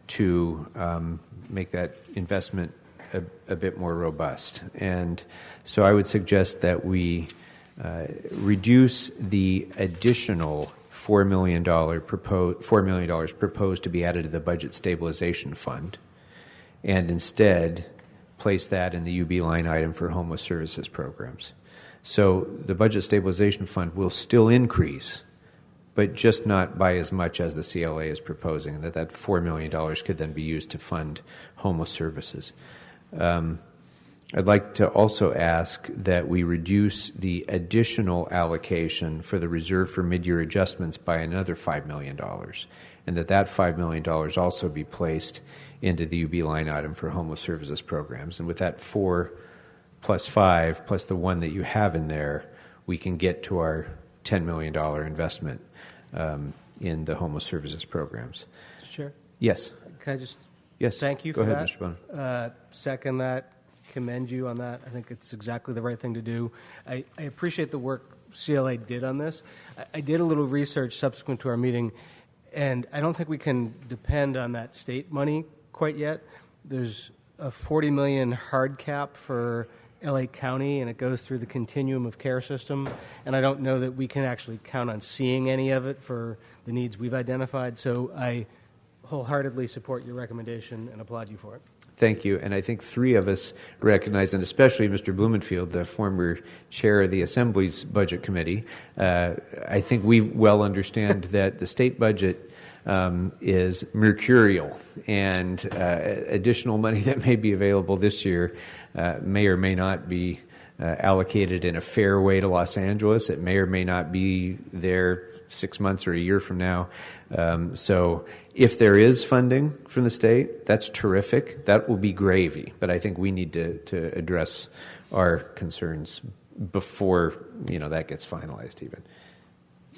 to make that investment a bit more robust. And so I would suggest that we reduce the additional $4 million proposed to be added to the Budget Stabilization Fund, and instead place that in the UB line item for homeless services programs. So the Budget Stabilization Fund will still increase, but just not by as much as the CLA is proposing, and that $4 million could then be used to fund homeless services. I'd like to also ask that we reduce the additional allocation for the reserve for mid-year adjustments by another $5 million, and that $5 million also be placed into the UB line item for homeless services programs. And with that 4 plus 5 plus the 1 that you have in there, we can get to our $10 million investment in the homeless services programs. Mr. Chair? Yes. Can I just thank you Go for ahead, that? Mr. Bono. Second that, commend you on that. I think it's exactly the right thing to do. I appreciate the work CLA did on this. I did a little research subsequent to our meeting, and I don't think we can depend on that state money quite yet. There's a $40 million hard cap for LA County, and it goes through the continuum of care system, and I don't know that we can actually count on seeing any of it for the needs we've identified. So I wholeheartedly support your recommendation and applaud you for it. Thank you. And I think 3 of us recognize, and especially Mr. Blumenfield, the former chair of the Assembly's Budget Committee, I think we well understand that the state budget is mercurial, and additional money that may be available this year may or may not be allocated in a fair way to Los Angeles. It may or may not be there 6 months or a year from now. So if there is funding from the state, that's terrific. That will be gravy. But I think we need to address our concerns before that gets finalized even.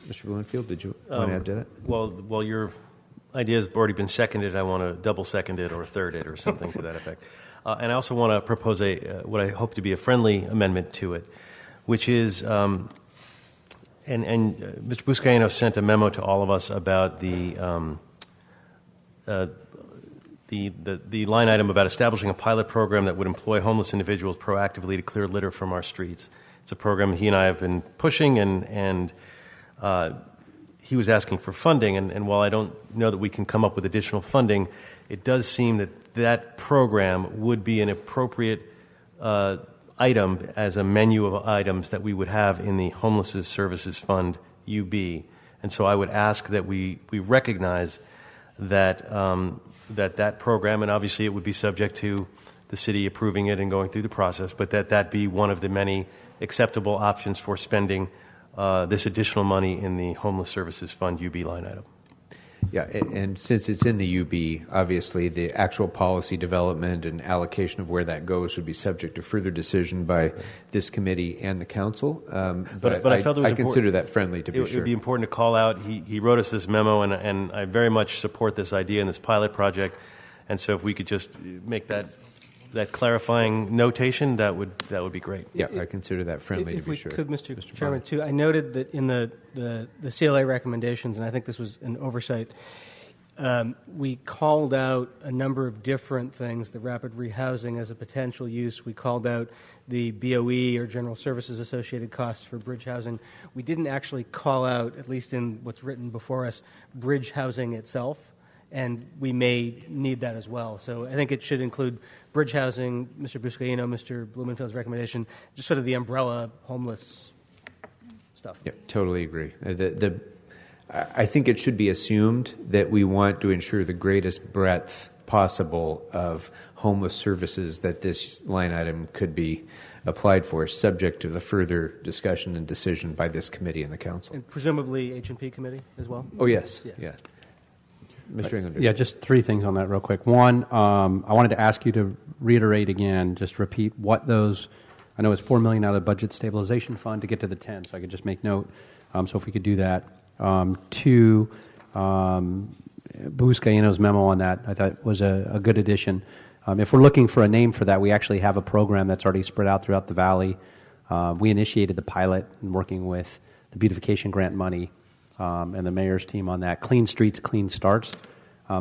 Mr. Blumenfield, did you want to add to that? Well, your idea has already been seconded. I want to double second it or third it or something to that effect. And I also want to propose what I hope to be a friendly amendment to it, which is, and Mr. Buscaino sent a memo to all of us about the line item about establishing a pilot program that would employ homeless individuals proactively to clear litter from our streets. It's a program he and I have been pushing, and he was asking for funding, and while I don't know that we can come up with additional funding, it does seem that program would be an appropriate item as a menu of items that we would have in the Homeless Services Fund UB. And so I would ask that we recognize that that program, and obviously it would be subject to the city approving it and going through the process, but that be one of the many acceptable options for spending this additional money in the Homeless Services Fund UB line item. Yeah, and since it's in the UB, obviously the actual policy development and allocation of where that goes would be subject to further decision by this committee and the council. But I felt it was I consider that friendly to be It sure. would be important to call out. He wrote us this memo, and I very much support this idea and this pilot project. And so if we could just make that clarifying notation, that would be great. Yeah, I consider that friendly to be sure. If we could, Mr. Chairman, too, I noted that in the CLA recommendations, and I think this was an oversight, we called out a number of different things, the rapid rehousing as a potential use. We called out the BOE, or General Services Associated Costs for bridge housing. We didn't actually call out, at least in what's written before us, bridge housing itself, and we may need that as well. So I think it should include bridge housing, Mr. Buscaino, Mr. Blumenfeld's recommendation, just sort of the umbrella homeless stuff. Yeah, totally agree. I think it should be assumed that we want to ensure the greatest breadth possible of homeless services that this line item could be applied for, subject to the further discussion and decision by this committee and the council. And presumably H&P committee as well? Oh, yes. Yeah. Mr. Englander. Yeah, just three things on that real quick. One, I wanted to ask you to reiterate again, just repeat what those, I know it's $4 million out of the budget stabilization fund to get to the 10, so I could just make note. So if we could do that. Two, Buscaino's memo on that I thought was a good addition. If we're looking for a name for that, we actually have a program that's already spread out throughout the valley. We initiated the pilot and working with the beautification grant money and the mayor's team on that. Clean Streets, Clean Starts.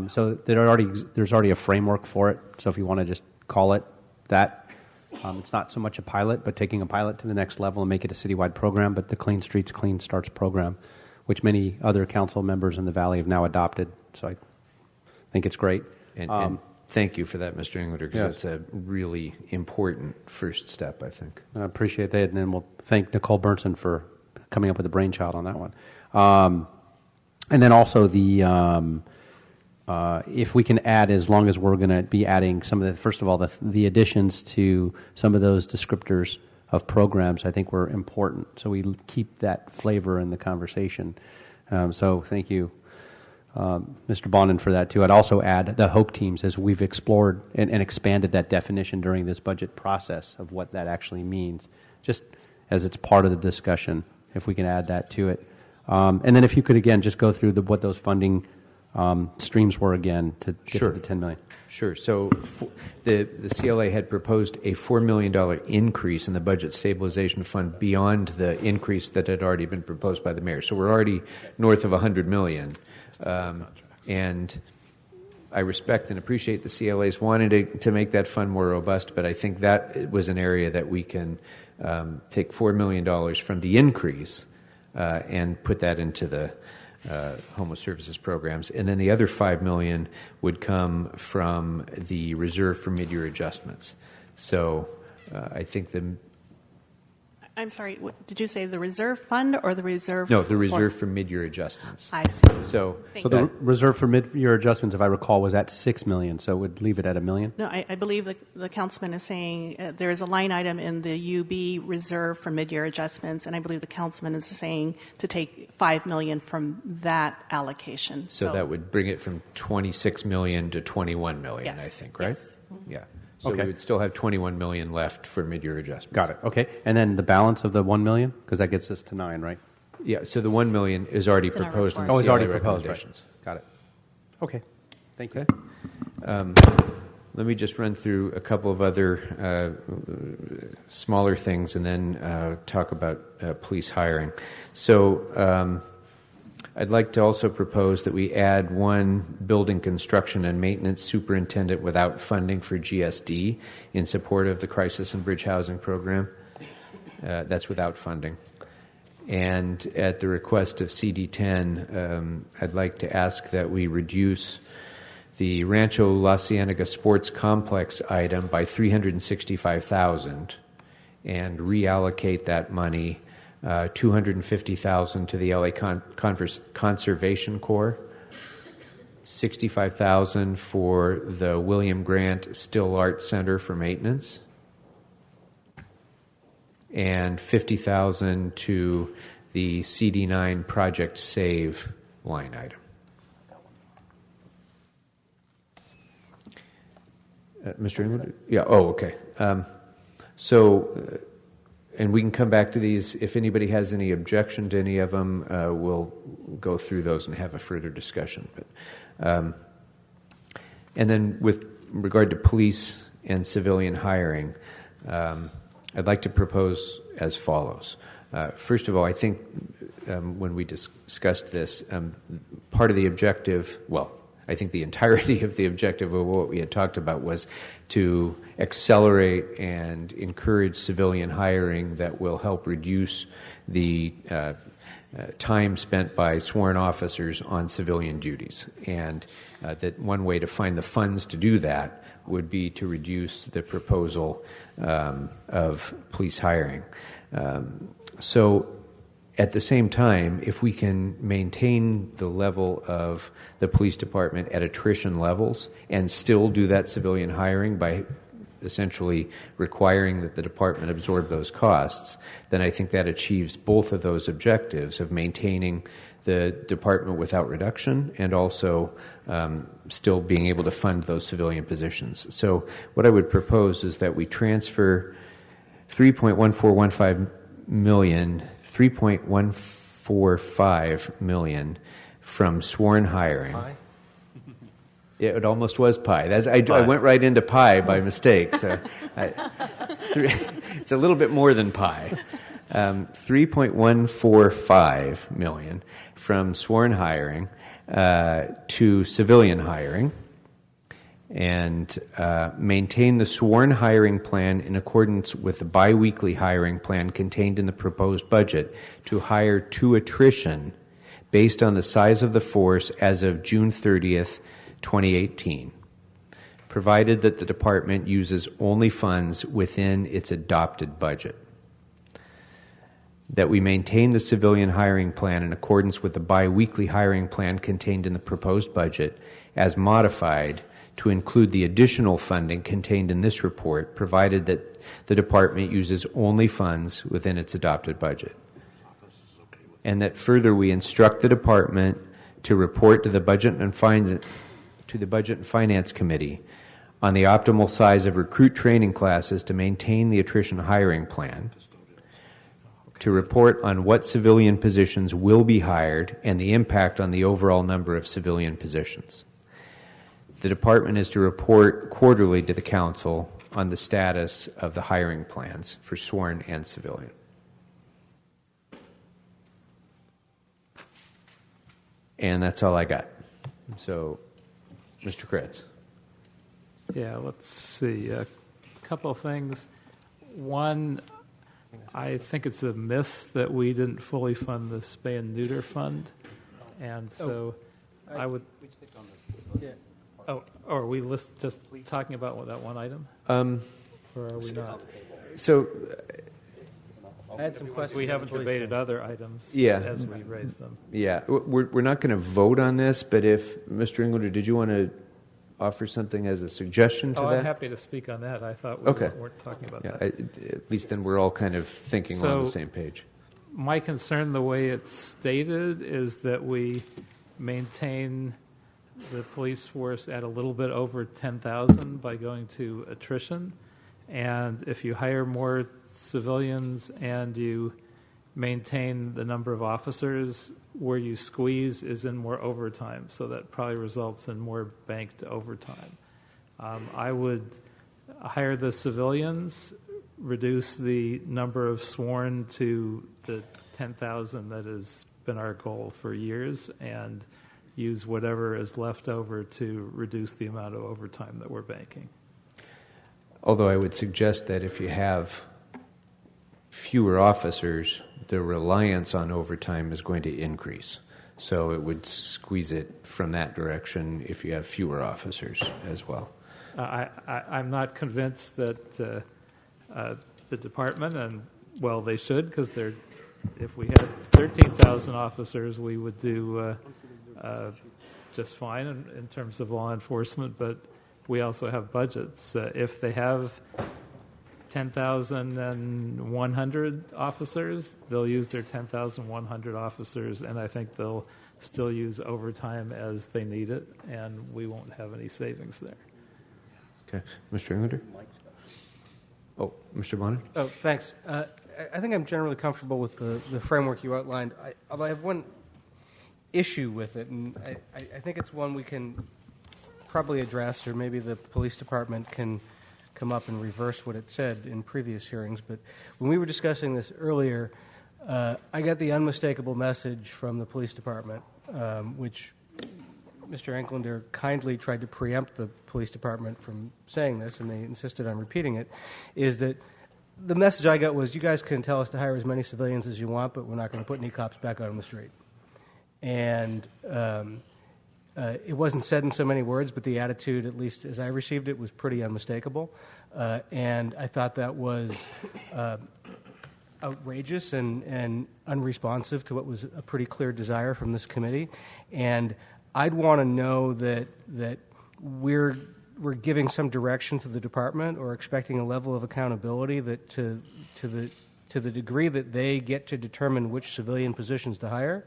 So there's already a framework for it. So if you want to just call it that, it's not so much a pilot, but taking a pilot to the next level and make it a citywide program, but the Clean Streets, Clean Starts program, which many other council members in the valley have now adopted. So I think it's great. And thank you for that, Mr. Englander, because that's a really important first step, I think. I appreciate that, and then we'll thank Nicole Burnson for coming up with the brainchild on that one. And then also if we can add, as long as we're going to be adding some of the, first of all, the additions to some of those descriptors of programs, I think were important. So we keep that flavor in the conversation. So thank you, Mr. Bonin, for that too. I'd also add the HOPE teams, as we've explored and expanded that definition during this budget process of what that actually means, just as it's part of the discussion, if we can add that to it. And then if you could, again, just go through what those funding streams were again to get to the $10 million. Sure. So the CLA had proposed a $4 million increase in the budget stabilization fund beyond the increase that had already been proposed by the mayor. So we're already north of $100 million. And I respect and appreciate the CLA's wanted to make that fund more robust, but I think that was an area that we can take $4 million from the increase and put that into the homeless services programs, and then the other $5 million would come from the reserve for mid-year adjustments. So I think I'm sorry, did you say the reserve fund or the reserve? No, the reserve for mid-year adjustments. I see. So the reserve for mid-year adjustments, if I recall, was at $6 million, so it would leave it at $1 million? No, I believe the councilman is saying there is a line item in the UB reserve for mid-year adjustments, and I believe the councilman is saying to take $5 million from that allocation. So that would bring it from $26 million to $21 million, yes. I think, right? Yes. Yeah. So we would still have $21 million left for mid-year adjustments. Got it. Okay. And then the balance of the $1 million, because that gets us to 9, right? Yeah. So the $1 million is already proposed in the it's already CLA proposed. recommendations. Right. Got it. Okay. Thank you. Okay. Let me just run through a couple of other smaller things and then talk about police hiring. So I'd like to also propose that we add one building construction and maintenance superintendent without funding for GSD in support of the crisis and bridge housing program. That's without funding. And at the request of CD10, I'd like to ask that we reduce the Rancho La Cienega Sports Complex item by $365,000 and reallocate that money, $250,000 to the LA Conservation Corps, $65,000 for the William Grant Still Art Center for maintenance, and $50,000 to the CD9 Project Save line item. Mr. England? Yeah, okay. And we can come back to these. If anybody has any objection to any of them, we'll go through those and have a further discussion. And then with regard to police and civilian hiring, I'd like to propose as follows. First of all, I think when we discussed this, part of the objective, I think the entirety of the objective of what we had talked about was to accelerate and encourage civilian hiring that will help reduce the time spent by sworn officers on civilian duties. And that one way to find the funds to do that would be to reduce the proposal of police hiring. So at the same time, if we can maintain the level of the police department at attrition levels and still do that civilian hiring by essentially requiring that the department absorb those costs, then I think that achieves both of those objectives of maintaining the department without reduction and also still being able to fund those civilian positions. So what I would propose is that we transfer $3.1415 million from sworn hiring. Pie? It almost was pie. I went right into pie by mistake. So it's a little bit more than pie. $3.145 million from sworn hiring to civilian hiring, and maintain the sworn hiring plan in accordance with the biweekly hiring plan contained in the proposed budget to hire to attrition based on the size of the force as of June 30th, 2018, provided that the department uses only funds within its adopted budget. That we maintain the civilian hiring plan in accordance with the biweekly hiring plan contained in the proposed budget as modified to include the additional funding contained in this report, provided that the department uses only funds within its adopted budget. And that further we instruct the department to report to the Budget and Finance Committee on the optimal size of recruit training classes to maintain the attrition hiring plan, to report on what civilian positions will be hired and the impact on the overall number of civilian positions. The department is to report quarterly to the council on the status of the hiring plans for sworn and civilian. And that's all I got. So, Mr. Kretz. Yeah, let's see. A couple of things. One, I think it's a miss that we didn't fully fund the Spay and Neuter fund. And so I would... or are we just talking about that one item? Or are we not? So... I had some questions. We haven't debated other items as we raise them. Yeah, we're not going to vote on this, but if, Mr. Englander, did you want to offer something as a suggestion to that? I'm happy to speak on that. I thought we weren't talking about that. At least then we're all kind of thinking on the same page. My concern, the way it's stated, is that we maintain the police force at a little bit over 10,000 by going to attrition. And if you hire more civilians and you maintain the number of officers, where you squeeze is in more overtime, so that probably results in more banked overtime. I would hire the civilians, reduce the number of sworn to the 10,000 that has been our goal for years, and use whatever is left over to reduce the amount of overtime that we're banking. Although I would suggest that if you have fewer officers, the reliance on overtime is going to increase. So it would squeeze it from that direction if you have fewer officers as well. I'm not convinced that the department, and well, they should, because if we had 13,000 officers, we would do just fine in terms of law enforcement, but we also have budgets. If they have 10,100 officers, they'll use their 10,100 officers, and I think they'll still use overtime as they need it, and we won't have any savings there. Okay. Mr. Neuter? Oh, Mr. Bonner? Oh, thanks. I think I'm generally comfortable with the framework you outlined. Although I have one issue with it, and I think it's one we can probably address, or maybe the police department can come up and reverse what it said in previous hearings. But when we were discussing this earlier, I got the unmistakable message from the police department, which Mr. Enklander kindly tried to preempt the police department from saying this, and they insisted on repeating it, is that the message I got was, you guys can tell us to hire as many civilians as you want, but we're not going to put any cops back out on the street. And it wasn't said in so many words, but the attitude, at least as I received it, was pretty unmistakable. And I thought that was outrageous and unresponsive to what was a pretty clear desire from this committee. And I'd want to know that we're giving some direction to the department, or expecting a level of accountability that to the degree that they get to determine which civilian positions to hire,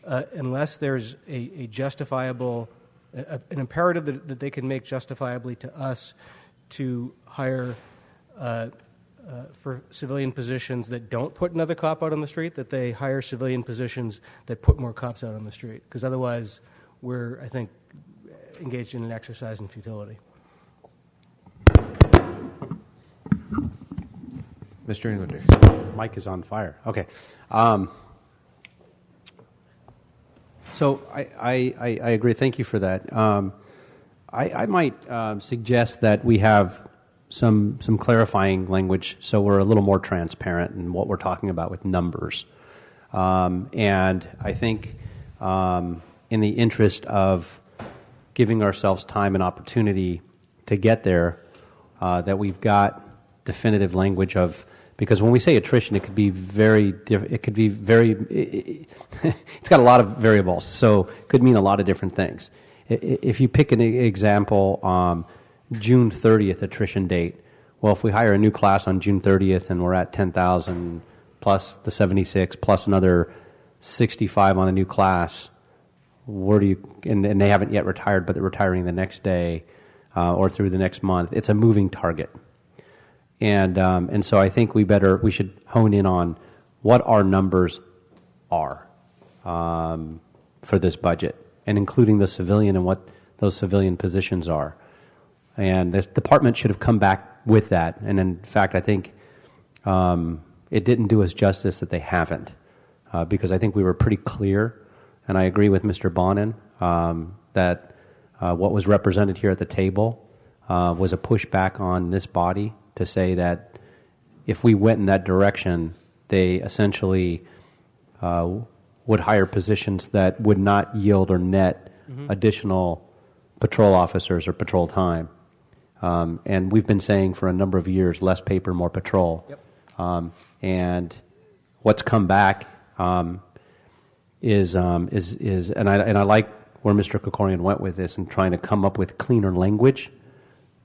unless there's a justifiable, an imperative that they can make justifiably to us to hire for civilian positions that don't put another cop out on the street, that they hire civilian positions that put more cops out on the street. Because otherwise, we're, I think, engaged in an exercise in futility. Mr. Englander. Mike is on fire. Okay. So I agree. Thank you for that. I might suggest that we have some clarifying language so we're a little more transparent in what we're talking about with numbers. And I think in the interest of giving ourselves time and opportunity to get there, that we've got definitive language of, because when we say attrition, it could be very it could be very it's got a lot of variables, so it could mean a lot of different things. If you pick an example, June 30th attrition date, well, if we hire a new class on June 30th and we're at 10,000 plus the 76 plus another 65 on a new class, where do you, and they haven't yet retired, but they're retiring the next day or through the next month, it's a moving target. And so I think we should hone in on what our numbers are for this budget, and including the civilian and what those civilian positions are. And the department should have come back with that. And in fact, I think it didn't do us justice that they haven't, because I think we were pretty clear, and I agree with Mr. Bonin that what was represented here at the table was a pushback on this body to say that if we went in that direction, they essentially would hire positions that would not yield or net additional patrol officers or patrol time. And we've been saying for a number of years, less paper, more patrol. Yep. And what's come back is and I like where Mr. Krikorian went with this and trying to come up with cleaner language,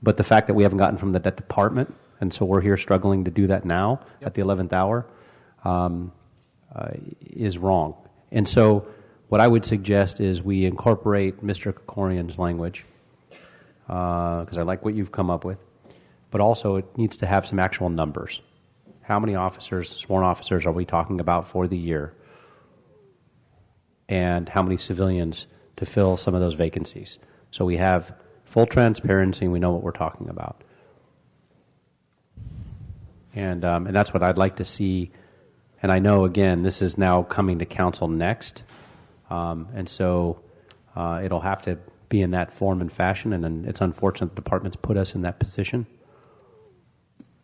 but the fact that we haven't gotten from the department, and so we're here struggling to do that now at the 11th hour, is wrong. And so what I would suggest is we incorporate Mr. Krikorian's language, because I like what you've come up with, but also it needs to have some actual numbers. How many officers, sworn officers, are we talking about for the year? And how many civilians to fill some of those vacancies? So we have full transparency and we know what we're talking about. And that's what I'd like to see. And I know, again, this is now coming to council next. And so it'll have to be in that form and fashion. And it's unfortunate the department's put us in that position.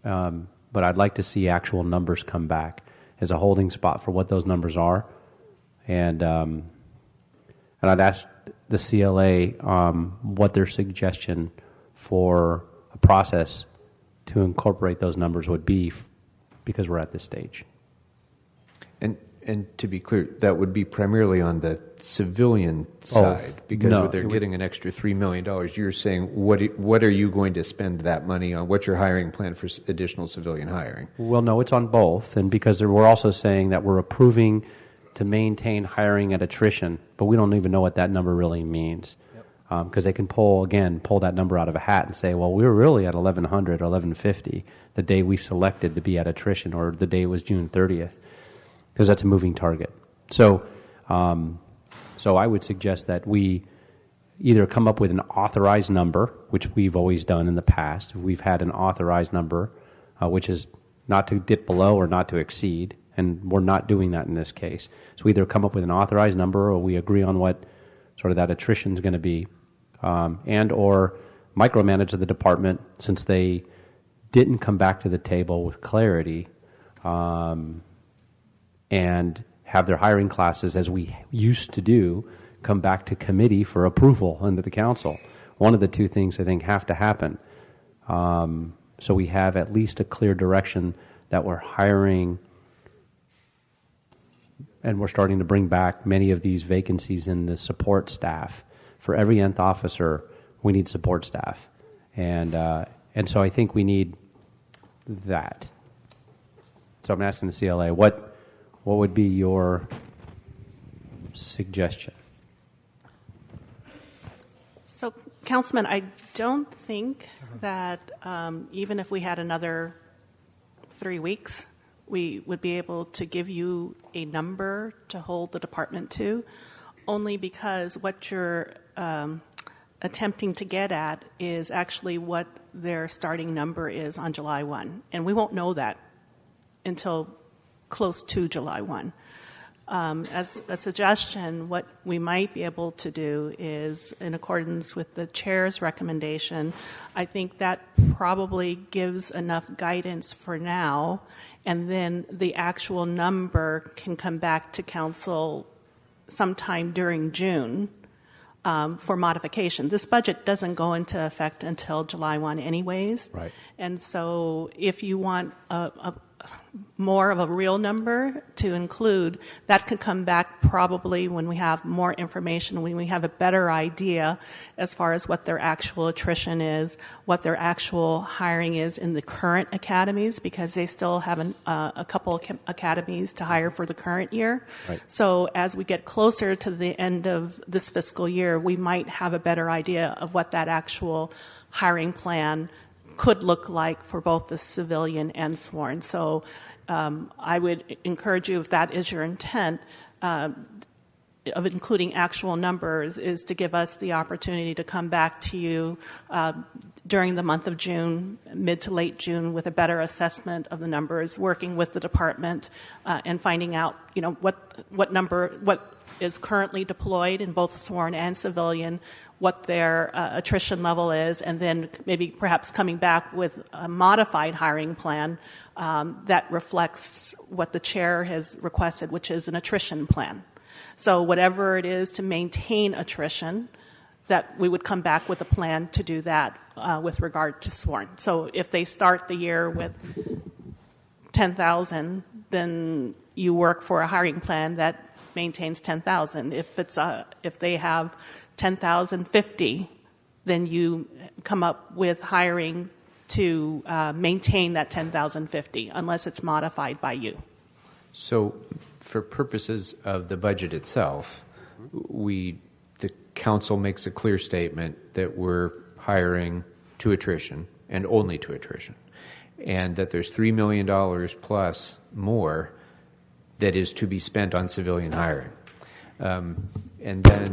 But I'd like to see actual numbers come back as a holding spot for what those numbers are. And I'd ask the CLA what their suggestion for a process to incorporate those numbers would be, because we're at this stage. And to be clear, that would be primarily on the civilian side, because no, they're getting an extra $3 million. You're saying, what are you going to spend that money on? What's your hiring plan for additional civilian hiring? Well, no, it's on both. And because we're also saying that we're approving to maintain hiring at attrition, but we don't even know what that number really means. Yep. because they can pull that number out of a hat and say, well, we were really at 1,100 or 1,150 the day we selected to be at attrition, or the day it was June 30th, because that's a moving target. So I would suggest that we either come up with an authorized number, which we've always done in the past. We've had an authorized number, which is not to dip below or not to exceed, and we're not doing that in this case. So we either come up with an authorized number, or we agree on what sort of that attrition is going to be, and or micromanage the department, since they didn't come back to the table with clarity, and have their hiring classes, as we used to do, come back to committee for approval under the council. One of the two things I think have to happen. So we have at least a clear direction that we're hiring, and we're starting to bring back many of these vacancies in the support staff. For every nth officer, we need support staff. And so I think we need that. So I'm asking the CLA, what would be your suggestion? So, Councilman, I don't think that even if we had another 3 weeks, we would be able to give you a number to hold the department to, only because what you're attempting to get at is actually what their starting number is on July 1. And we won't know that until close to July 1. As a suggestion, what we might be able to do is, in accordance with the chair's recommendation, I think that probably gives enough guidance for now, and then the actual number can come back to council sometime during June for modification. This budget doesn't go into effect until July 1 anyways. Right. And so if you want more of a real number to include, that could come back probably when we have more information, when we have a better idea as far as what their actual attrition is, what their actual hiring is in the current academies, because they still have a couple academies to hire for the current year. Right. So as we get closer to the end of this fiscal year, we might have a better idea of what that actual hiring plan could look like for both the civilian and sworn. So I would encourage you, if that is your intent, of including actual numbers, is to give us the opportunity to come back to you during the month of June, mid to late June, with a better assessment of the numbers, working with the department and finding out, what is currently deployed in both sworn and civilian, what their attrition level is, and then maybe perhaps coming back with a modified hiring plan that reflects what the chair has requested, which is an attrition plan. So whatever it is to maintain attrition, that we would come back with a plan to do that with regard to sworn. So if they start the year with 10,000, then you work for a hiring plan that maintains 10,000. If they have 10,050, then you come up with hiring to maintain that 10,050, unless it's modified by you. So, for purposes of the budget itself, the council makes a clear statement that we're hiring to attrition and only to attrition, and that there's $3 million plus more that is to be spent on civilian hiring. And then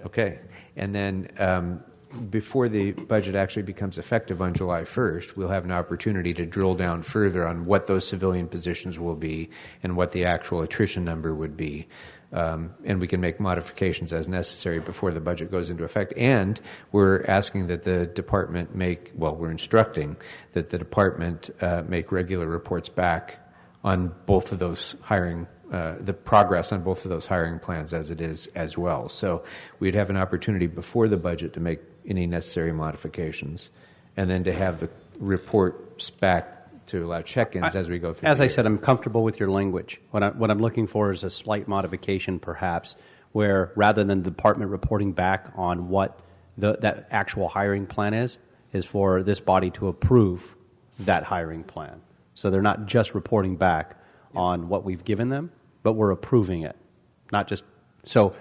okay, and then before the budget actually becomes effective on July 1st, we'll have an opportunity to drill down further on what those civilian positions will be and what the actual attrition number would be. And we can make modifications as necessary before the budget goes into effect. And we're asking that the department we're instructing that the department make regular reports back on both of those hiring, the progress on both of those hiring plans as it is as well. So we'd have an opportunity before the budget to make any necessary modifications, and then to have the reports back to allow check-ins as we go through. As I said, I'm comfortable with your language. What I'm looking for is a slight modification, perhaps, where rather than the department reporting back on what that actual hiring plan is for this body to approve that hiring plan. So they're not just reporting back on what we've given them, but we're approving it, not just so.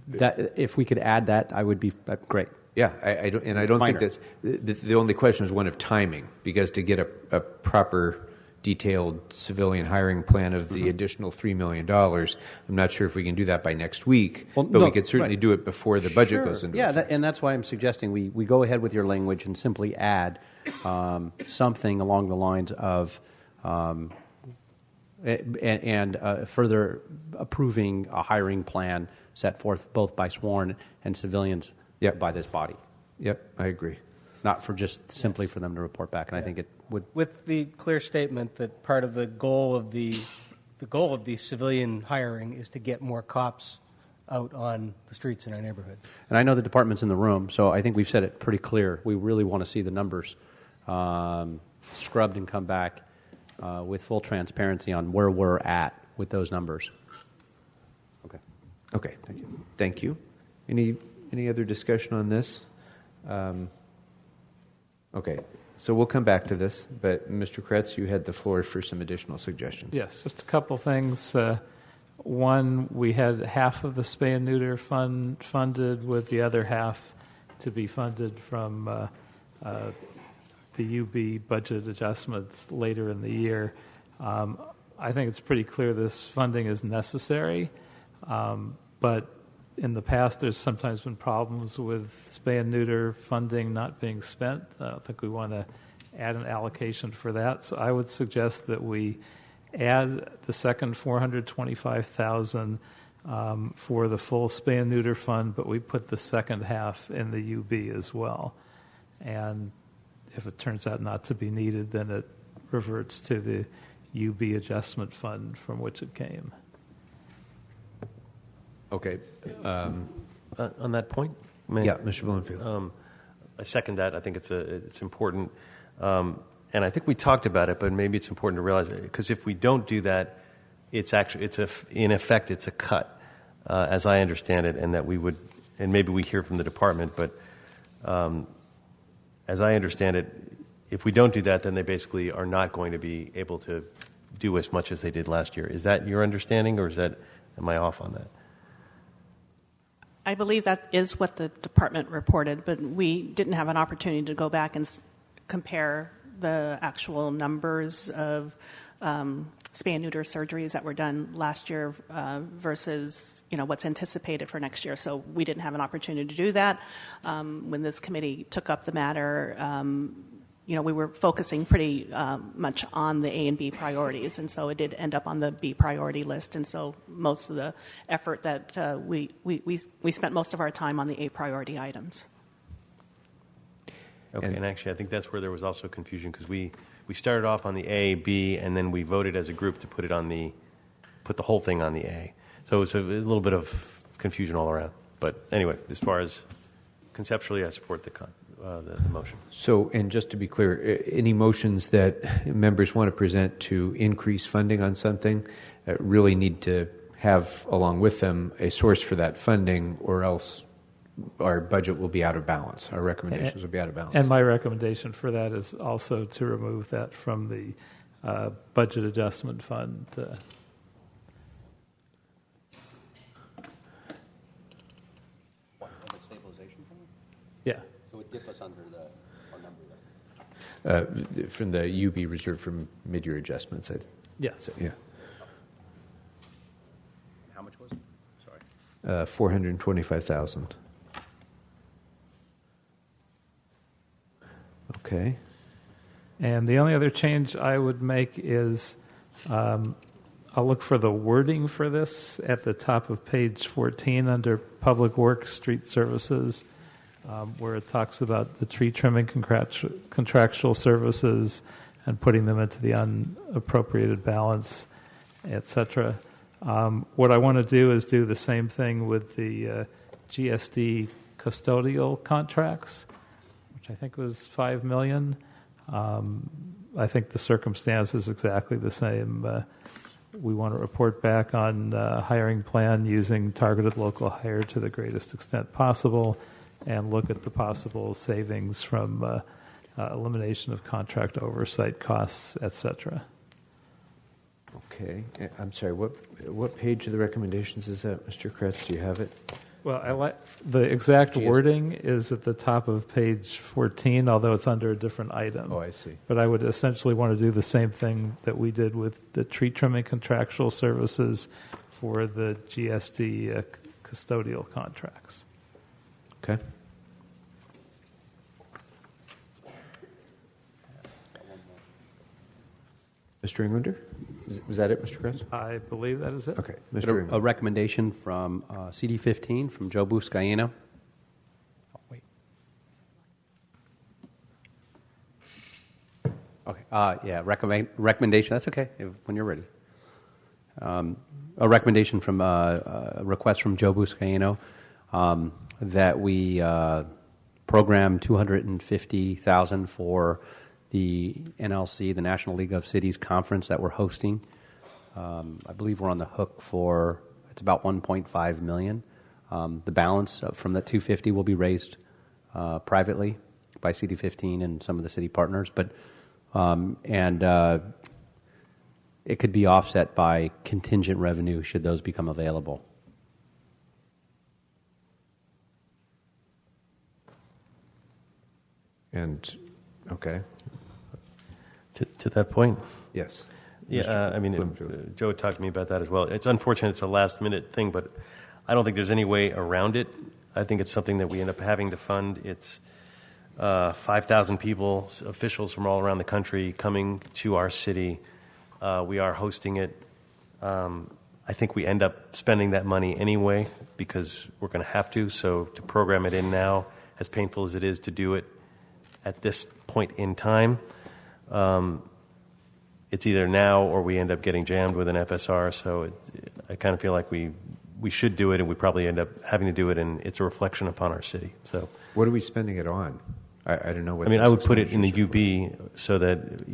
That if we could add that, I would be great. Yeah, I don't think that's the only question is one of timing, because to get a proper detailed civilian hiring plan of the additional $3 million, I'm not sure if we can do that by next week, but we could certainly do it before the budget goes into effect. And that's why I'm suggesting we go ahead with your language and simply add something along the lines of further approving a hiring plan set forth both by sworn and civilians by this body. Yep, I agree. Not for just simply for them to report back, and I think it would. With the clear statement that part of the goal of the goal of the civilian hiring is to get more cops out on the streets in our neighborhoods. And I know the department's in the room, so I think we've said it pretty clear. We really want to see the numbers scrubbed and come back with full transparency on where we're at with those numbers. Okay. Thank you. Any other discussion on this? Okay. So we'll come back to this, but Mr. Kretz, you had the floor for some additional suggestions. Yes, just a couple things. One, we had half of the Spay and Neuter fund funded, with the other half to be funded from the UB budget adjustments later in the year. I think it's pretty clear this funding is necessary, but in the past there's sometimes been problems with Spay and Neuter funding not being spent. I don't think we want to add an allocation for that. So I would suggest that we add the second $425,000 for the full Spay and Neuter fund, but we put the second half in the UB as well. And if it turns out not to be needed, then it reverts to the UB adjustment fund from which it came. Okay. On that point? Mr. Bloomfield. I second that. I think it's important. And I think we talked about it, but maybe it's important to realize it, because if we don't do that, in effect it's a cut, as I understand it, and that we would, and maybe we hear from the department, but as I understand it, if we don't do that, then they basically are not going to be able to do as much as they did last year. Is that your understanding, or am I off on that? I believe that is what the department reported, but we didn't have an opportunity to go back and compare the actual numbers of spay and neuter surgeries that were done last year versus what's anticipated for next year. So we didn't have an opportunity to do that. When this committee took up the matter, we were focusing pretty much on the A and B priorities, and so it did end up on the B priority list. And so most of the effort that we spent most of our time on the A priority items. Okay, and actually I think that's where there was also confusion, because we started off on the A, B, and then we voted as a group to put the whole thing on the A. So it was a little bit of confusion all around. But anyway, as far as conceptually, I support the motion. So, and just to be clear, any motions that members want to present to increase funding on something really need to have, along with them, a source for that funding, or else our budget will be out of balance. Our recommendations will be out of balance. And my recommendation for that is also to remove that from the budget adjustment fund. Stabilization fund? Yeah. So it dip us under our number there. From the UB reserve for mid-year adjustments. Yes. So, yeah. How much was it? Sorry. $425,000. Okay. And the only other change I would make is I'll look for the wording for this at the top of page 14 under Public Works, Street Services, where it talks about the tree trimming contractual services and putting them into the unappropriated balance, et cetera. What I want to do is do the same thing with the GSD custodial contracts, which I think was $5 million. I think the circumstance is exactly the same. We want to report back on hiring plan using targeted local hire to the greatest extent possible, and look at the possible savings from elimination of contract oversight costs, et cetera. Okay. I'm sorry, what page of the recommendations is that, Mr. Kretz? Do you have it? Well, the exact GST. wording is at the top of page 14, although it's under a different item. Oh, I see. But I would essentially want to do the same thing that we did with the tree trimming contractual services for the GSD custodial contracts. Okay. Mr. Englander? Was that it, Mr. Kretz? I believe that is it. Okay. But Mr. a recommendation from CD15 from Joe Buscaino. Okay. Yeah. Recommendation. That's okay. When you're ready. A recommendation from a request from Joe Buscaino that we program $250,000 for the NLC, the National League of Cities conference that we're hosting. I believe we're on the hook for it's about $1.5 million. The balance from that $250 will be raised privately by CD15 and some of the city partners, but it could be offset by contingent revenue should those become available. And okay. To that point? Yes. Yeah, Joe talked to me about that as well. It's unfortunate it's a last-minute thing, but I don't think there's any way around it. I think it's something that we end up having to fund. It's 5,000 people, officials from all around the country coming to our city. We are hosting it. I think we end up spending that money anyway because we're going to have to. So to program it in now, as painful as it is to do it at this point in time, it's either now or we end up getting jammed with an FSR. So I kind of feel like we should do it, and we probably end up having to do it, and it's a reflection upon our city. So what are we spending it on? I don't know. What I would put it in the UB so that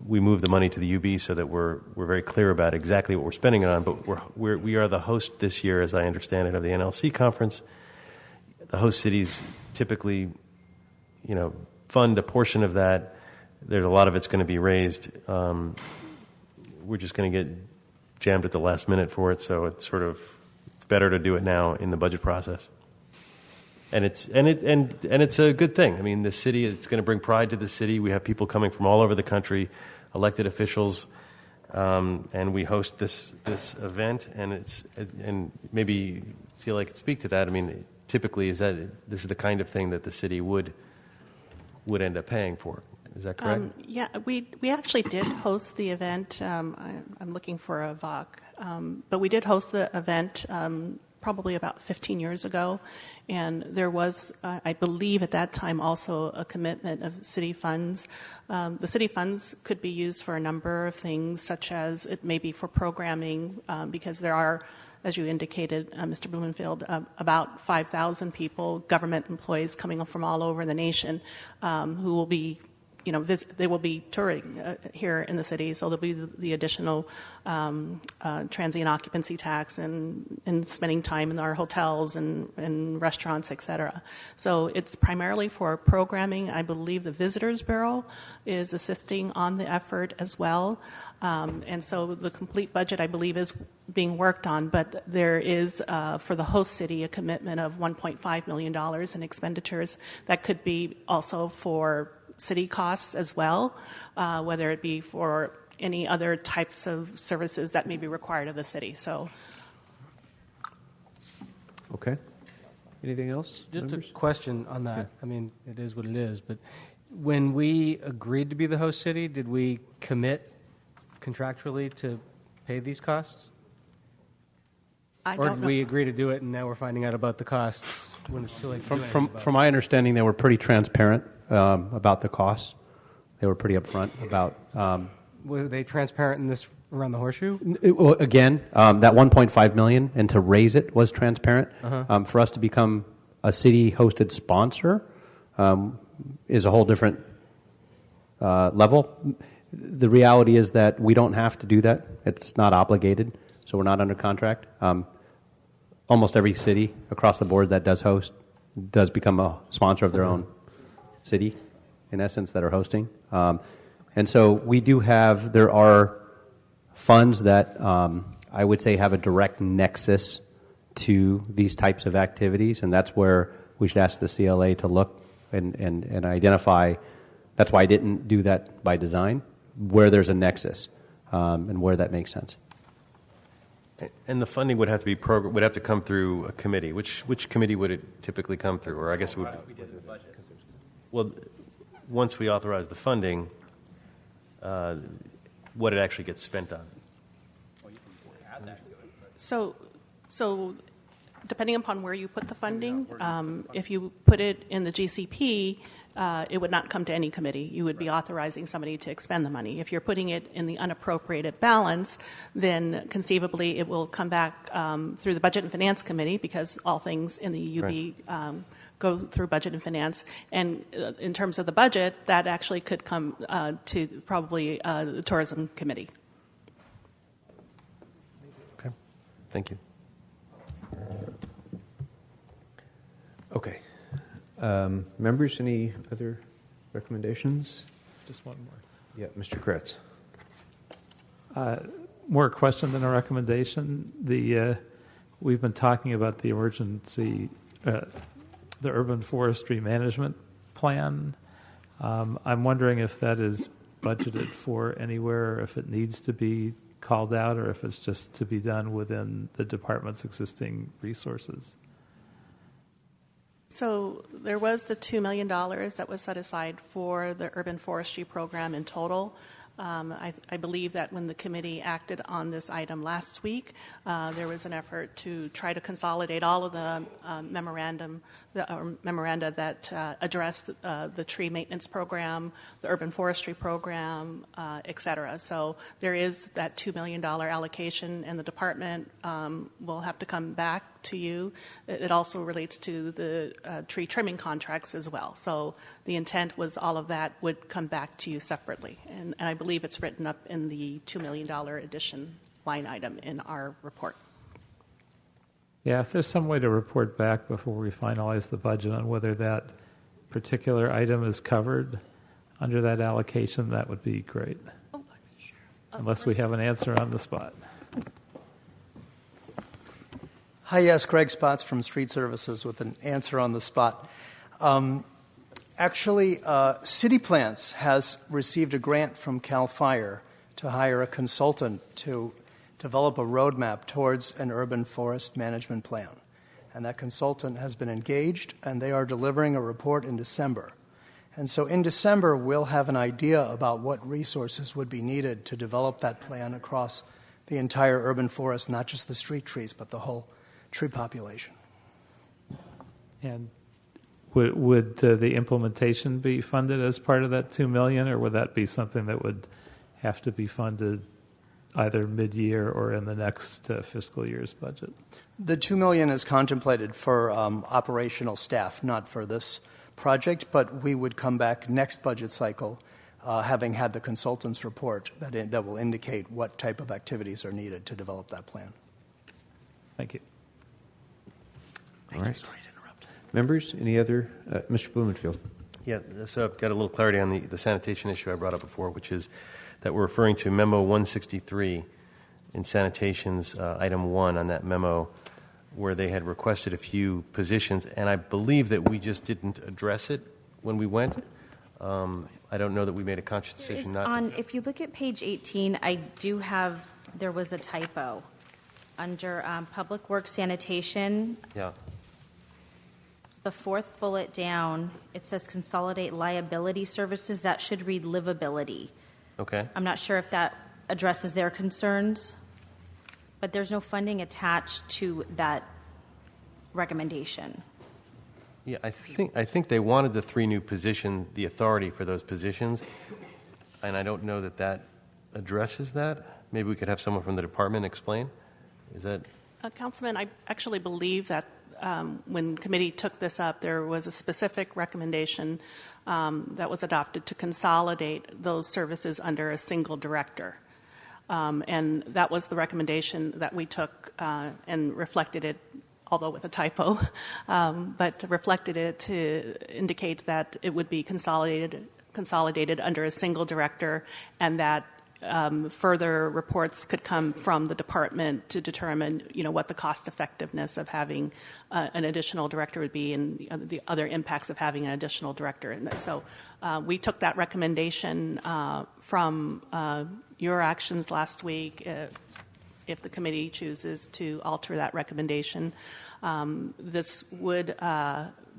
we move the money to the UB so that we're very clear about exactly what we're spending it on. But we are the host this year, as I understand it, of the NLC conference. The host cities typically, fund a portion of that. There's a lot of it's going to be raised. We're just going to get jammed at the last minute for it, so it's better to do it now in the budget process. And it's a good thing. I mean, the city, it's going to bring pride to the city. We have people coming from all over the country, elected officials, and we host this event. And maybe CLA could speak to that. I mean, typically, this is the kind of thing that the city would end up paying for. Is that correct? Yeah, we actually did host the event. I'm looking for a VOC, but we did host the event probably about 15 years ago, and there was, I believe at that time, also a commitment of city funds. The city funds could be used for a number of things, such as it may be for programming, because there are, as you indicated, Mr. Blumenfield, about 5,000 people, government employees coming from all over the nation, who will be they will be touring here in the city, so there'll be the additional transient occupancy tax and spending time in our hotels and restaurants, et cetera. So it's primarily for programming. I believe the Visitors Bureau is assisting on the effort as well. And so the complete budget, I believe, is being worked on, but there is, for the host city, a commitment of $1.5 million in expenditures that could be also for city costs as well, whether it be for any other types of services that may be required of the city. So, okay. Anything else? Just members? a question on that. I mean, it is what it is, but when we agreed to be the host city, did we commit contractually to pay these costs? Or did we agree to do it, and now we're finding out about the costs when it's too late to do anything about it? From my understanding, they were pretty transparent about the costs. They were pretty upfront about. Were they transparent in this around the horseshoe? Again, that $1.5 million, and to raise it was transparent. For us to become a city-hosted sponsor is a whole different level. The reality is that we don't have to do that. It's not obligated, so we're not under contract. Almost every city across the board that does host does become a sponsor of their own city, in essence, that are hosting. And so we do have, there are funds that I would say have a direct nexus to these types of activities, and that's where we should ask the CLA to look and identify. That's why I didn't do that by design, where there's a nexus and where that makes sense. And the funding would have to be would have to come through a committee. Which committee would it typically come through? Or I guess it would. Well, once we authorize the funding, what it actually gets spent on. So depending upon where you put the funding, if you put it in the GCP, it would not come to any committee. You would be authorizing somebody to expend the money. If you're putting it in the unappropriated balance, then conceivably it will come back through the Budget and Finance Committee, because all things in the UB go through Budget and Finance. And in terms of the budget, that actually could come to probably the Tourism Committee. Okay. Thank you. Okay. Members, any other recommendations? Just one more. Yeah, Mr. Kretz. More a question than a recommendation. We've been talking about the emergency, the urban forestry management plan. I'm wondering if that is budgeted for anywhere, if it needs to be called out, or if it's just to be done within the department's existing resources. So there was the $2 million that was set aside for the urban forestry program in total. I believe that when the committee acted on this item last week, there was an effort to try to consolidate all of the memoranda that addressed the tree maintenance program, the urban forestry program, et cetera. So there is that $2 million allocation, and the department will have to come back to you. It also relates to the tree trimming contracts as well. So the intent was all of that would come back to you separately. And I believe it's written up in the $2 million addition line item in our report. Yeah, if there's some way to report back before we finalize the budget on whether that particular item is covered under that allocation, that would be great. Unless we have an answer on the spot. Hi, yes, Greg Spotts from Street Services with an answer on the spot. Actually, City Plants has received a grant from CAL FIRE to hire a consultant to develop a roadmap towards an urban forest management plan. And that consultant has been engaged, and they are delivering a report in December. And so in December, we'll have an idea about what resources would be needed to develop that plan across the entire urban forest, not just the street trees, but the whole tree population. And would the implementation be funded as part of that $2 million, or would that be something that would have to be funded either mid-year or in the next fiscal year's budget? The $2 million is contemplated for operational staff, not for this project, but we would come back next budget cycle having had the consultant's report that will indicate what type of activities are needed to develop that plan. Thank you. All right. Sorry to interrupt. Members, any other? Mr. Blumenfield. Yeah, so I've got a little clarity on the sanitation issue I brought up before, which is that we're referring to Memo 163 in Sanitation's Item 1 on that memo, where they had requested a few positions, and I believe that we just didn't address it when we went. I don't know that we made a conscious decision not to. If you look at page 18, I do have, there was a typo. Under Public Works Sanitation, Yeah. the fourth bullet down, it says consolidate liability services. That should read livability. Okay. I'm not sure if that addresses their concerns, but there's no funding attached to that recommendation. Yeah, I think they wanted the three new positions, the authority for those positions, and I don't know that that addresses that. Maybe we could have someone from the department explain. Is that? Councilman, I actually believe that when committee took this up, there was a specific recommendation that was adopted to consolidate those services under a single director. And that was the recommendation that we took and reflected it, although with a typo, but reflected it to indicate that it would be consolidated under a single director, and that further reports could come from the department to determine, what the cost effectiveness of having an additional director would be, and the other impacts of having an additional director. And so we took that recommendation from your actions last week. If the committee chooses to alter that recommendation, this would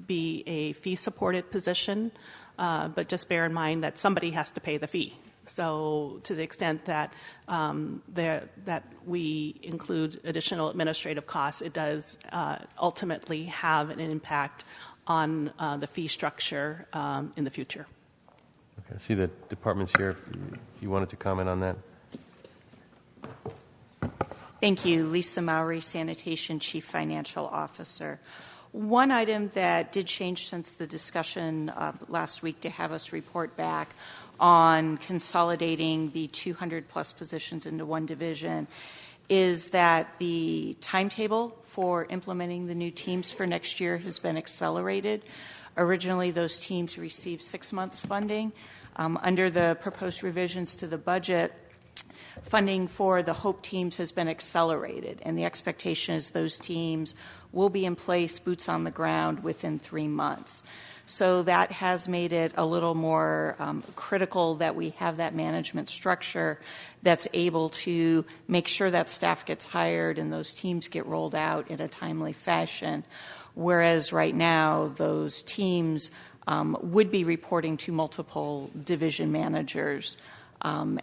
be a fee-supported position, but just bear in mind that somebody has to pay the fee. So to the extent that that we include additional administrative costs, it does ultimately have an impact on the fee structure in the future. Okay, I see the department's here. You wanted to comment on that? Thank you. Lisa Mowry, Sanitation Chief Financial Officer. One item that did change since the discussion last week to have us report back on consolidating the 200-plus positions into one division is that the timetable for implementing the new teams for next year has been accelerated. Originally, those teams received 6 months funding. Under the proposed revisions to the budget, funding for the HOPE teams has been accelerated, and the expectation is those teams will be in place, boots on the ground, within 3 months. So that has made it a little more critical that we have that management structure that's able to make sure that staff gets hired and those teams get rolled out in a timely fashion, whereas right now those teams would be reporting to multiple division managers, and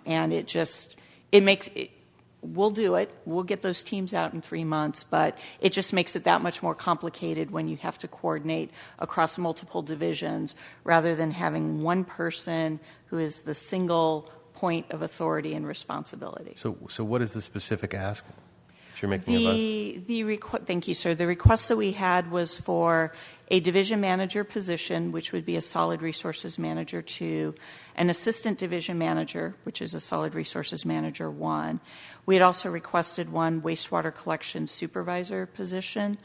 we'll do it. We'll get those teams out in 3 months, but it just makes it that much more complicated when you have to coordinate across multiple divisions rather than having one person who is the single point of authority and responsibility. So what is the specific ask that you're making of us? Thank you, sir. The request that we had was for a division manager position, which would be a solid resources manager 2, an assistant division manager, which is a solid resources manager 1. We had also requested one wastewater collection supervisor position.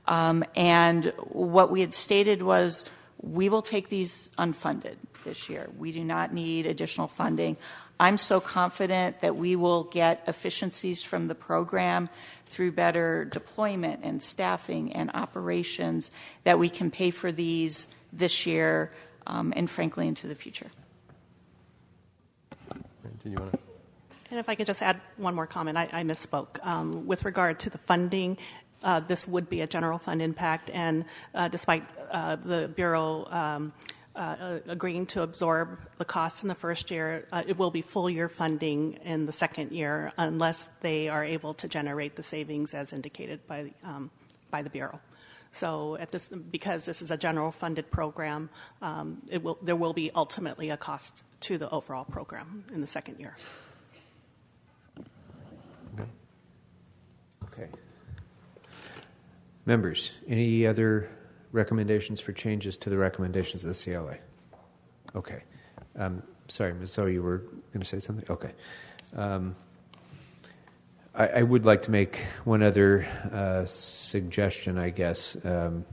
And what we had stated was we will take these unfunded this year. We do not need additional funding. I'm so confident that we will get efficiencies from the program through better deployment and staffing and operations that we can pay for these this year and, frankly, into the future. Did you want to? And if I could just add one more comment, I misspoke. With regard to the funding, this would be a general fund impact, and despite the Bureau agreeing to absorb the costs in the first year, it will be full year funding in the second year unless they are able to generate the savings as indicated by the Bureau. So because this is a general funded program, there will be ultimately a cost to the overall program in the second year. Okay. Members, any other recommendations for changes to the recommendations of the CLA? Okay. Sorry, Ms. Zoe, you were going to say something? Okay. I would like to make one other suggestion, I guess. The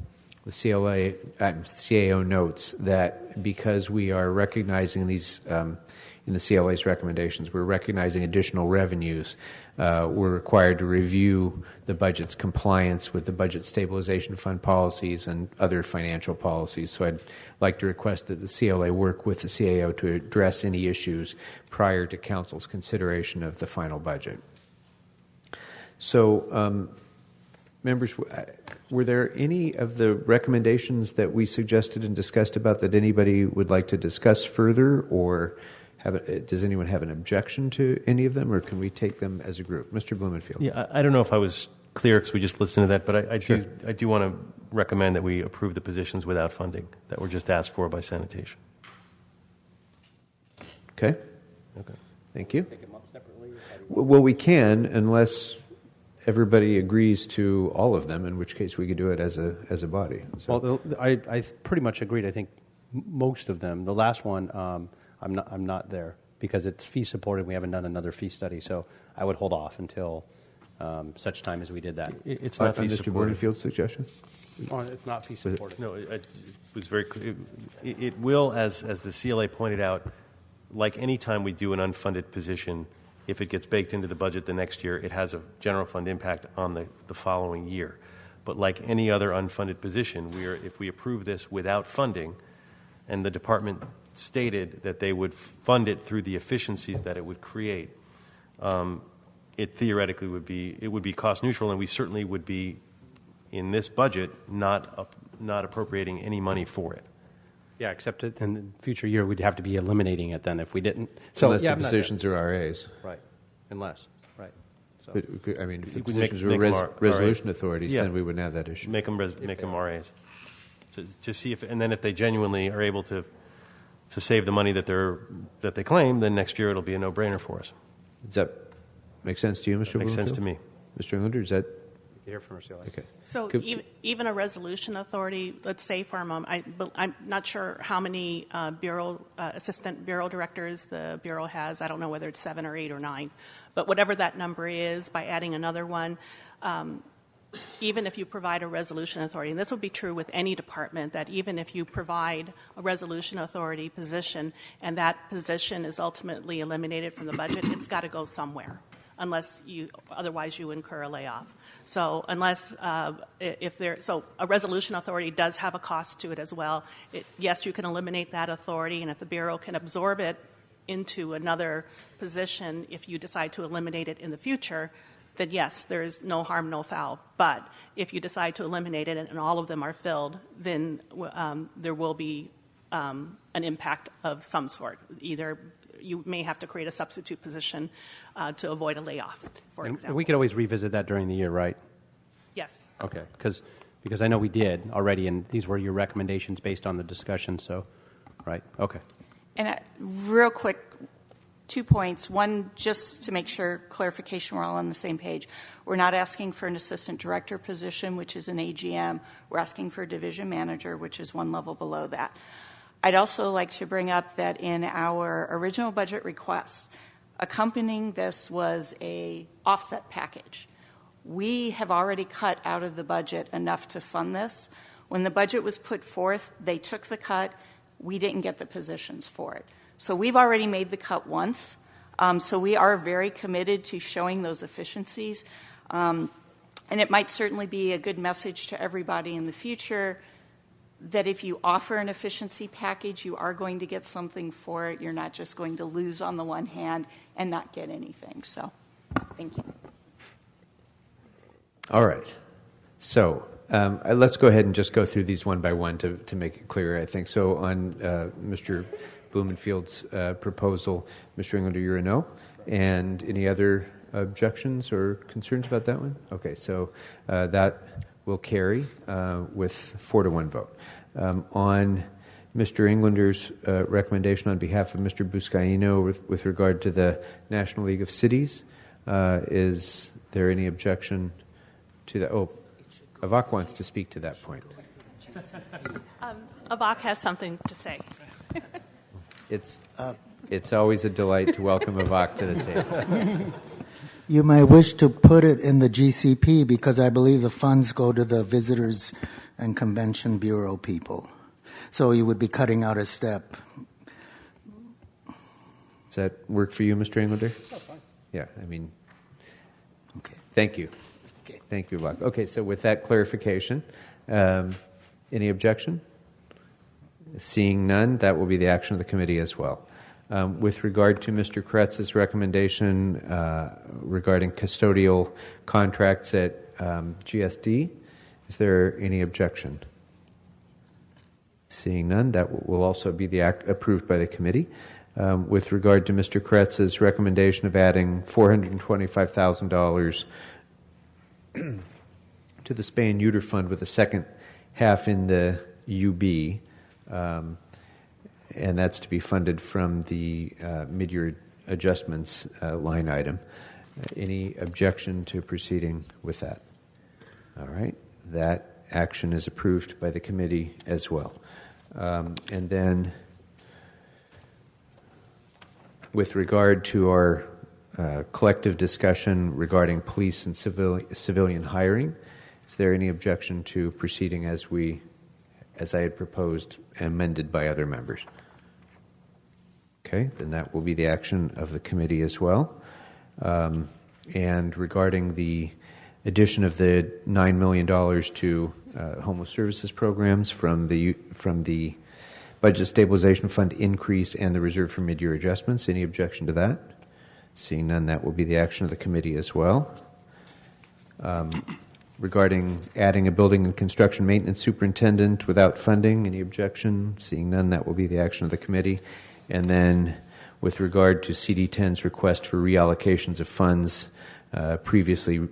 CAO notes that because we are recognizing these in the CLA's recommendations, we're recognizing additional revenues. We're required to review the budget's compliance with the budget stabilization fund policies and other financial policies. So I'd like to request that the CLA work with the CAO to address any issues prior to Council's consideration of the final budget. So, members, were there any of the recommendations that we suggested and discussed about that anybody would like to discuss further, or does anyone have an objection to any of them, or can we take them as a group? Mr. Blumenfield. Yeah, I don't know if I was clear because we just listened to that, but I Sure. do want to recommend that we approve the positions without funding that were just asked for by sanitation. Okay. Thank you. Well, we can, unless everybody agrees to all of them, in which case we could do it as a body. So. Well, I pretty much agreed. I think most of them. The last one, I'm not there because it's fee supported. We haven't done another fee study, so I would hold off until such time as we did that. It's not fee supported. Mr. Bordenfield's suggestion? Oh, it's not fee supported. No, it was very clear. It will, as the CLA pointed out, like any time we do an unfunded position, if it gets baked into the budget the next year, it has a general fund impact on the following year. But like any other unfunded position, if we approve this without funding, and the department stated that they would fund it through the efficiencies that it would create, it theoretically would be cost neutral, and we certainly would be in this budget not appropriating any money for it. Yeah, except in the future year, we'd have to be eliminating it then if we didn't. Unless the positions are RAs. Right, unless, right. So. But, I mean, if the We positions make were resolution RA. authorities, Yeah. then we wouldn't have that issue. Make them RAs. To see and then if they genuinely are able to save the money that they claim, then next year it'll be a no-brainer for us. Does that make sense to you, Mr. Makes sense to Bloomfield? me. Mr. Englander, is that? Hear from CLA. Okay. So even a resolution authority, let's say for a moment, I'm not sure how many assistant bureau directors the bureau has. I don't know whether it's 7 or 8 or 9, but whatever that number is, by adding another one, even if you provide a resolution authority, and this will be true with any department, that even if you provide a resolution authority position and that position is ultimately eliminated from the budget, it's got to go somewhere. Otherwise you incur a layoff. So so a resolution authority does have a cost to it as well. Yes, you can eliminate that authority, and if the Bureau can absorb it into another position, if you decide to eliminate it in the future, then yes, there is no harm, no foul. But if you decide to eliminate it and all of them are filled, then there will be an impact of some sort. Either you may have to create a substitute position to avoid a layoff, for example. And we could always revisit that during the year, right? Yes. Okay, because I know we did already, and these were your recommendations based on the discussion, so, right, okay. And real quick, 2 points. One, just to make sure clarification, we're all on the same page. We're not asking for an assistant director position, which is an AGM. We're asking for a division manager, which is one level below that. I'd also like to bring up that in our original budget request, accompanying this was a offset package. We have already cut out of the budget enough to fund this. When the budget was put forth, they took the cut. We didn't get the positions for it. So we've already made the cut once. So we are very committed to showing those efficiencies. And it might certainly be a good message to everybody in the future that if you offer an efficiency package, you are going to get something for it. You're not just going to lose on the one hand and not get anything. So, thank you. All right. So let's go ahead and just go through these one by one to make it clear, I think. So on Mr. Blumenfield's proposal, Mr. Englander, you're a no. And any other objections or concerns about that one? Okay, so that will carry with 4-1 vote. On Mr. Englander's recommendation on behalf of Mr. Buscaino with regard to the National League of Cities, is there any objection to that? Oh, Avak wants to speak to that point. Avak has something to say. It's always a delight to welcome Avak to the table. You may wish to put it in the GCP because I believe the funds go to the Visitors and Convention Bureau people. So you would be cutting out a step. Does that work for you, Mr. Englander? Oh, fine. Yeah, I mean, okay. Thank you. Okay. Thank you, Avak. Okay, so with that clarification, any objection? Seeing none, that will be the action of the committee as well. With regard to Mr. Kretz's recommendation regarding custodial contracts at GSD, is there any objection? Seeing none, that will also be the act approved by the committee. With regard to Mr. Kretz's recommendation of adding $425,000 to the Spay and Neuter Fund with the second half in the UB, and that's to be funded from the mid-year adjustments line item. Any objection to proceeding with that? All right. That action is approved by the committee as well. And then with regard to our collective discussion regarding police and civilian hiring, is there any objection to proceeding as I had proposed, amended by other members? Okay, then that will be the action of the committee as well. And regarding the addition of the $9 million to homeless services programs from the Budget Stabilization Fund increase and the reserve for mid-year adjustments, any objection to that? Seeing none, that will be the action of the committee as well. Regarding adding a building and construction maintenance superintendent without funding, any objection? Seeing none, that will be the action of the committee. And then with regard to CD10's request for reallocations of funds previously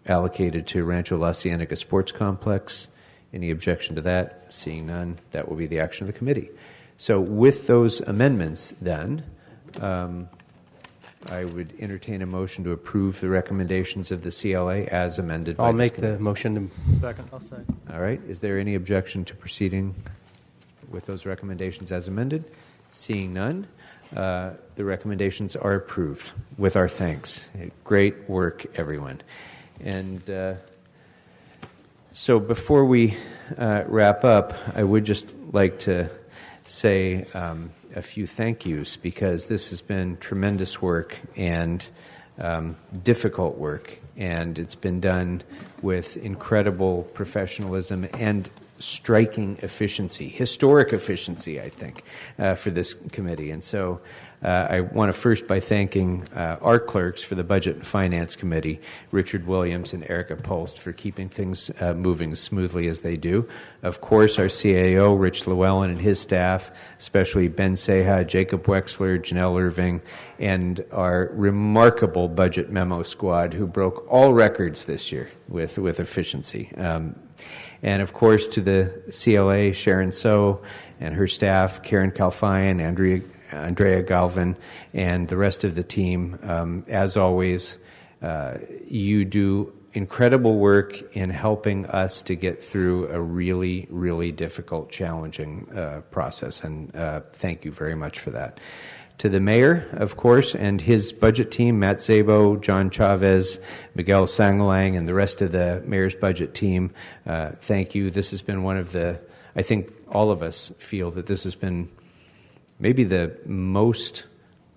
allocated to Rancho La Cienega Sports Complex, any objection to that? Seeing none, that will be the action of the committee. So with those amendments then, I would entertain a motion to approve the recommendations of the CLA as amended by I'll this make committee. the motion. Second. I'll second. All right. Is there any objection to proceeding with those recommendations as amended? Seeing none, the recommendations are approved with our thanks. Great work, everyone. And so before we wrap up, I would just like to say a few thank yous, because this has been tremendous work and difficult work, and it's been done with incredible professionalism and striking efficiency, historic efficiency, I think, for this committee. And so I want to first by thanking our clerks for the Budget and Finance Committee, Richard Williams and Erica Post, for keeping things moving smoothly as they do. Of course, our CAO, Rich Llewellyn, and his staff, especially Ben Ceja, Jacob Wexler, Janelle Irving, and our remarkable budget memo squad, who broke all records this year with efficiency. And of course, to the CLA, Sharon So and her staff, Karen Calfian, Andrea Galvin, and the rest of the team. As always, you do incredible work in helping us to get through a really, really difficult, challenging process, and thank you very much for that. To the mayor, of course, and his budget team, Matt Szabo, John Chavez, Miguel Sangalang, and the rest of the mayor's budget team, thank you. This has been one of I think all of us feel that this has been maybe the most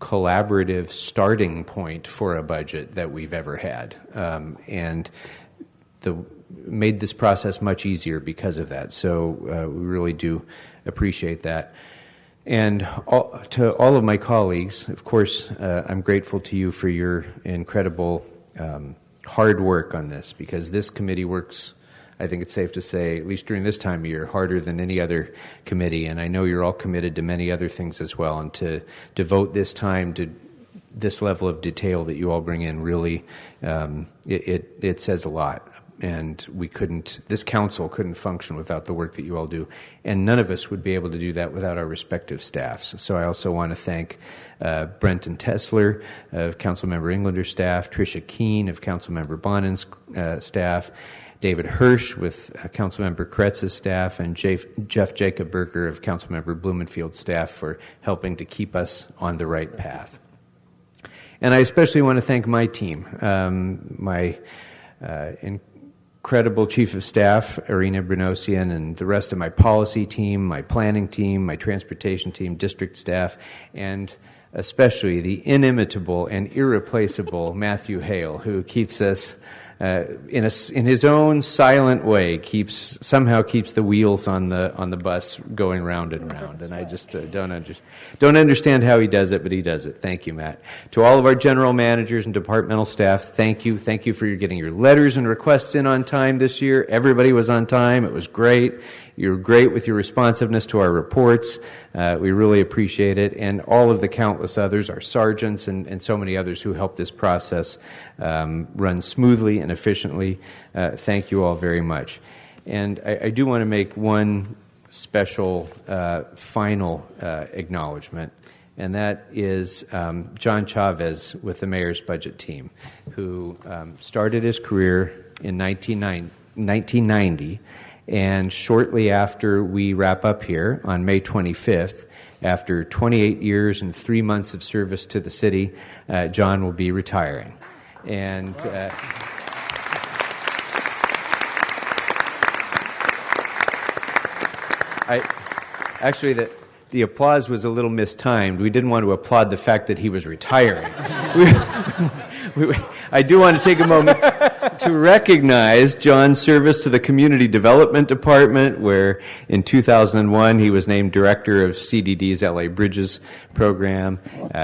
collaborative starting point for a budget that we've ever had, and made this process much easier because of that. So we really do appreciate that. And to all of my colleagues, of course, I'm grateful to you for your incredible hard work on this, because this committee works, I think it's safe to say, at least during this time of year, harder than any other committee. And I know you're all committed to many other things as well. And to devote this time to this level of detail that you all bring in, really, it says a lot. And this council couldn't function without the work that you all do. And none of us would be able to do that without our respective staffs. So I also want to thank Brenton Tesler of Councilmember Englander's staff, Tricia Keene of Councilmember Bonin's staff, David Hirsch with Councilmember Kretz's staff, and Jeff Jacob Berger of Councilmember Blumenfield's staff for helping to keep us on the right path. And I especially want to thank my team, my incredible Chief of Staff, Irina Brenosian, and the rest of my policy team, my planning team, my transportation team, district staff, and especially the inimitable and irreplaceable Matthew Hale, who keeps us in his own silent way, somehow keeps the wheels on the bus going round and round. And I just don't understand how he does it, but he does it. Thank you, Matt. To all of our general managers and departmental staff, thank you. Thank you for getting your letters and requests in on time this year. Everybody was on time. It was great. You were great with your responsiveness to our reports. We really appreciate it. And all of the countless others, our sergeants and so many others who helped this process run smoothly and efficiently. Thank you all very much. And I do want to make one special final acknowledgement, and that is John Chavez with the mayor's budget team, who started his career in 1990, and shortly after we wrap up here on May 25th, after 28 years and 3 months of service to the city, John will be retiring. And the applause was a little mistimed. We didn't want to applaud the fact that he was retiring. I do want to take a moment to recognize John's service to the Community Development Department, where in 2001 he was named director of CDD's LA Bridges program.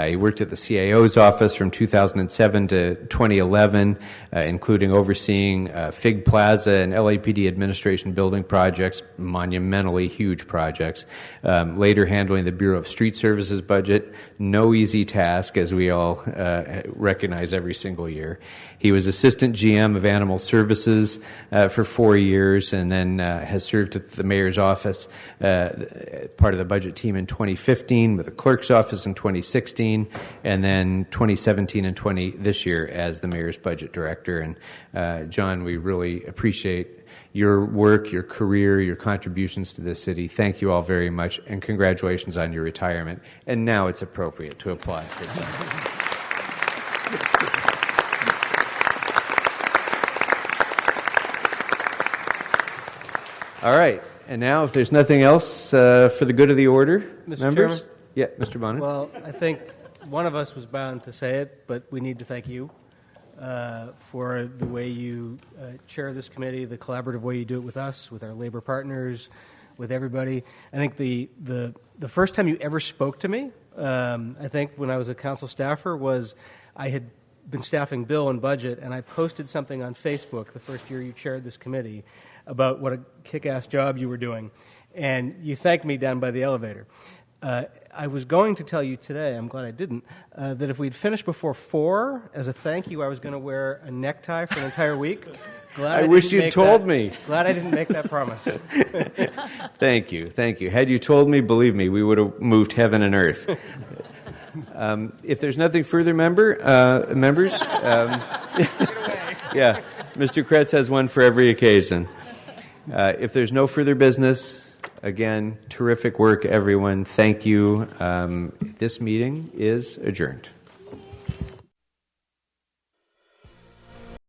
He worked at the CAO's office from 2007 to 2011, including overseeing Fig Plaza and LAPD administration building projects, monumentally huge projects. Later handling the Bureau of Street Services budget, no easy task, as we all recognize every single year. He was assistant GM of Animal Services for 4 years, and then has served at the mayor's office, part of the budget team in 2015, with the clerk's office in 2016, and then 2017 and this year as the mayor's budget director. And John, we really appreciate your work, your career, your contributions to this city. Thank you all very much, and congratulations on your retirement. And now it's appropriate to applaud for John. All right, and now if there's nothing else for the good of the order, Mr. members? Chairman? Yeah, Mr. Bonnet. Well, I think one of us was bound to say it, but we need to thank you for the way you chair this committee, the collaborative way you do it with us, with our labor partners, with everybody. I think the first time you ever spoke to me, I think when I was a council staffer, was I had been staffing Bill and budget, and I posted something on Facebook the first year you chaired this committee about what a kick-ass job you were doing, and you thanked me down by the elevator. I was going to tell you today, I'm glad I didn't, that if we'd finished before 4, as a thank you, I was going to wear a necktie for an entire week. I wish you'd told me. Glad I didn't make that promise. Thank you, thank you. Had you told me, believe me, we would have moved heaven and earth. If there's nothing further, members, yeah, Mr. Kretz has one for every occasion. If there's no further business, again, terrific work, everyone. Thank you. This meeting is adjourned.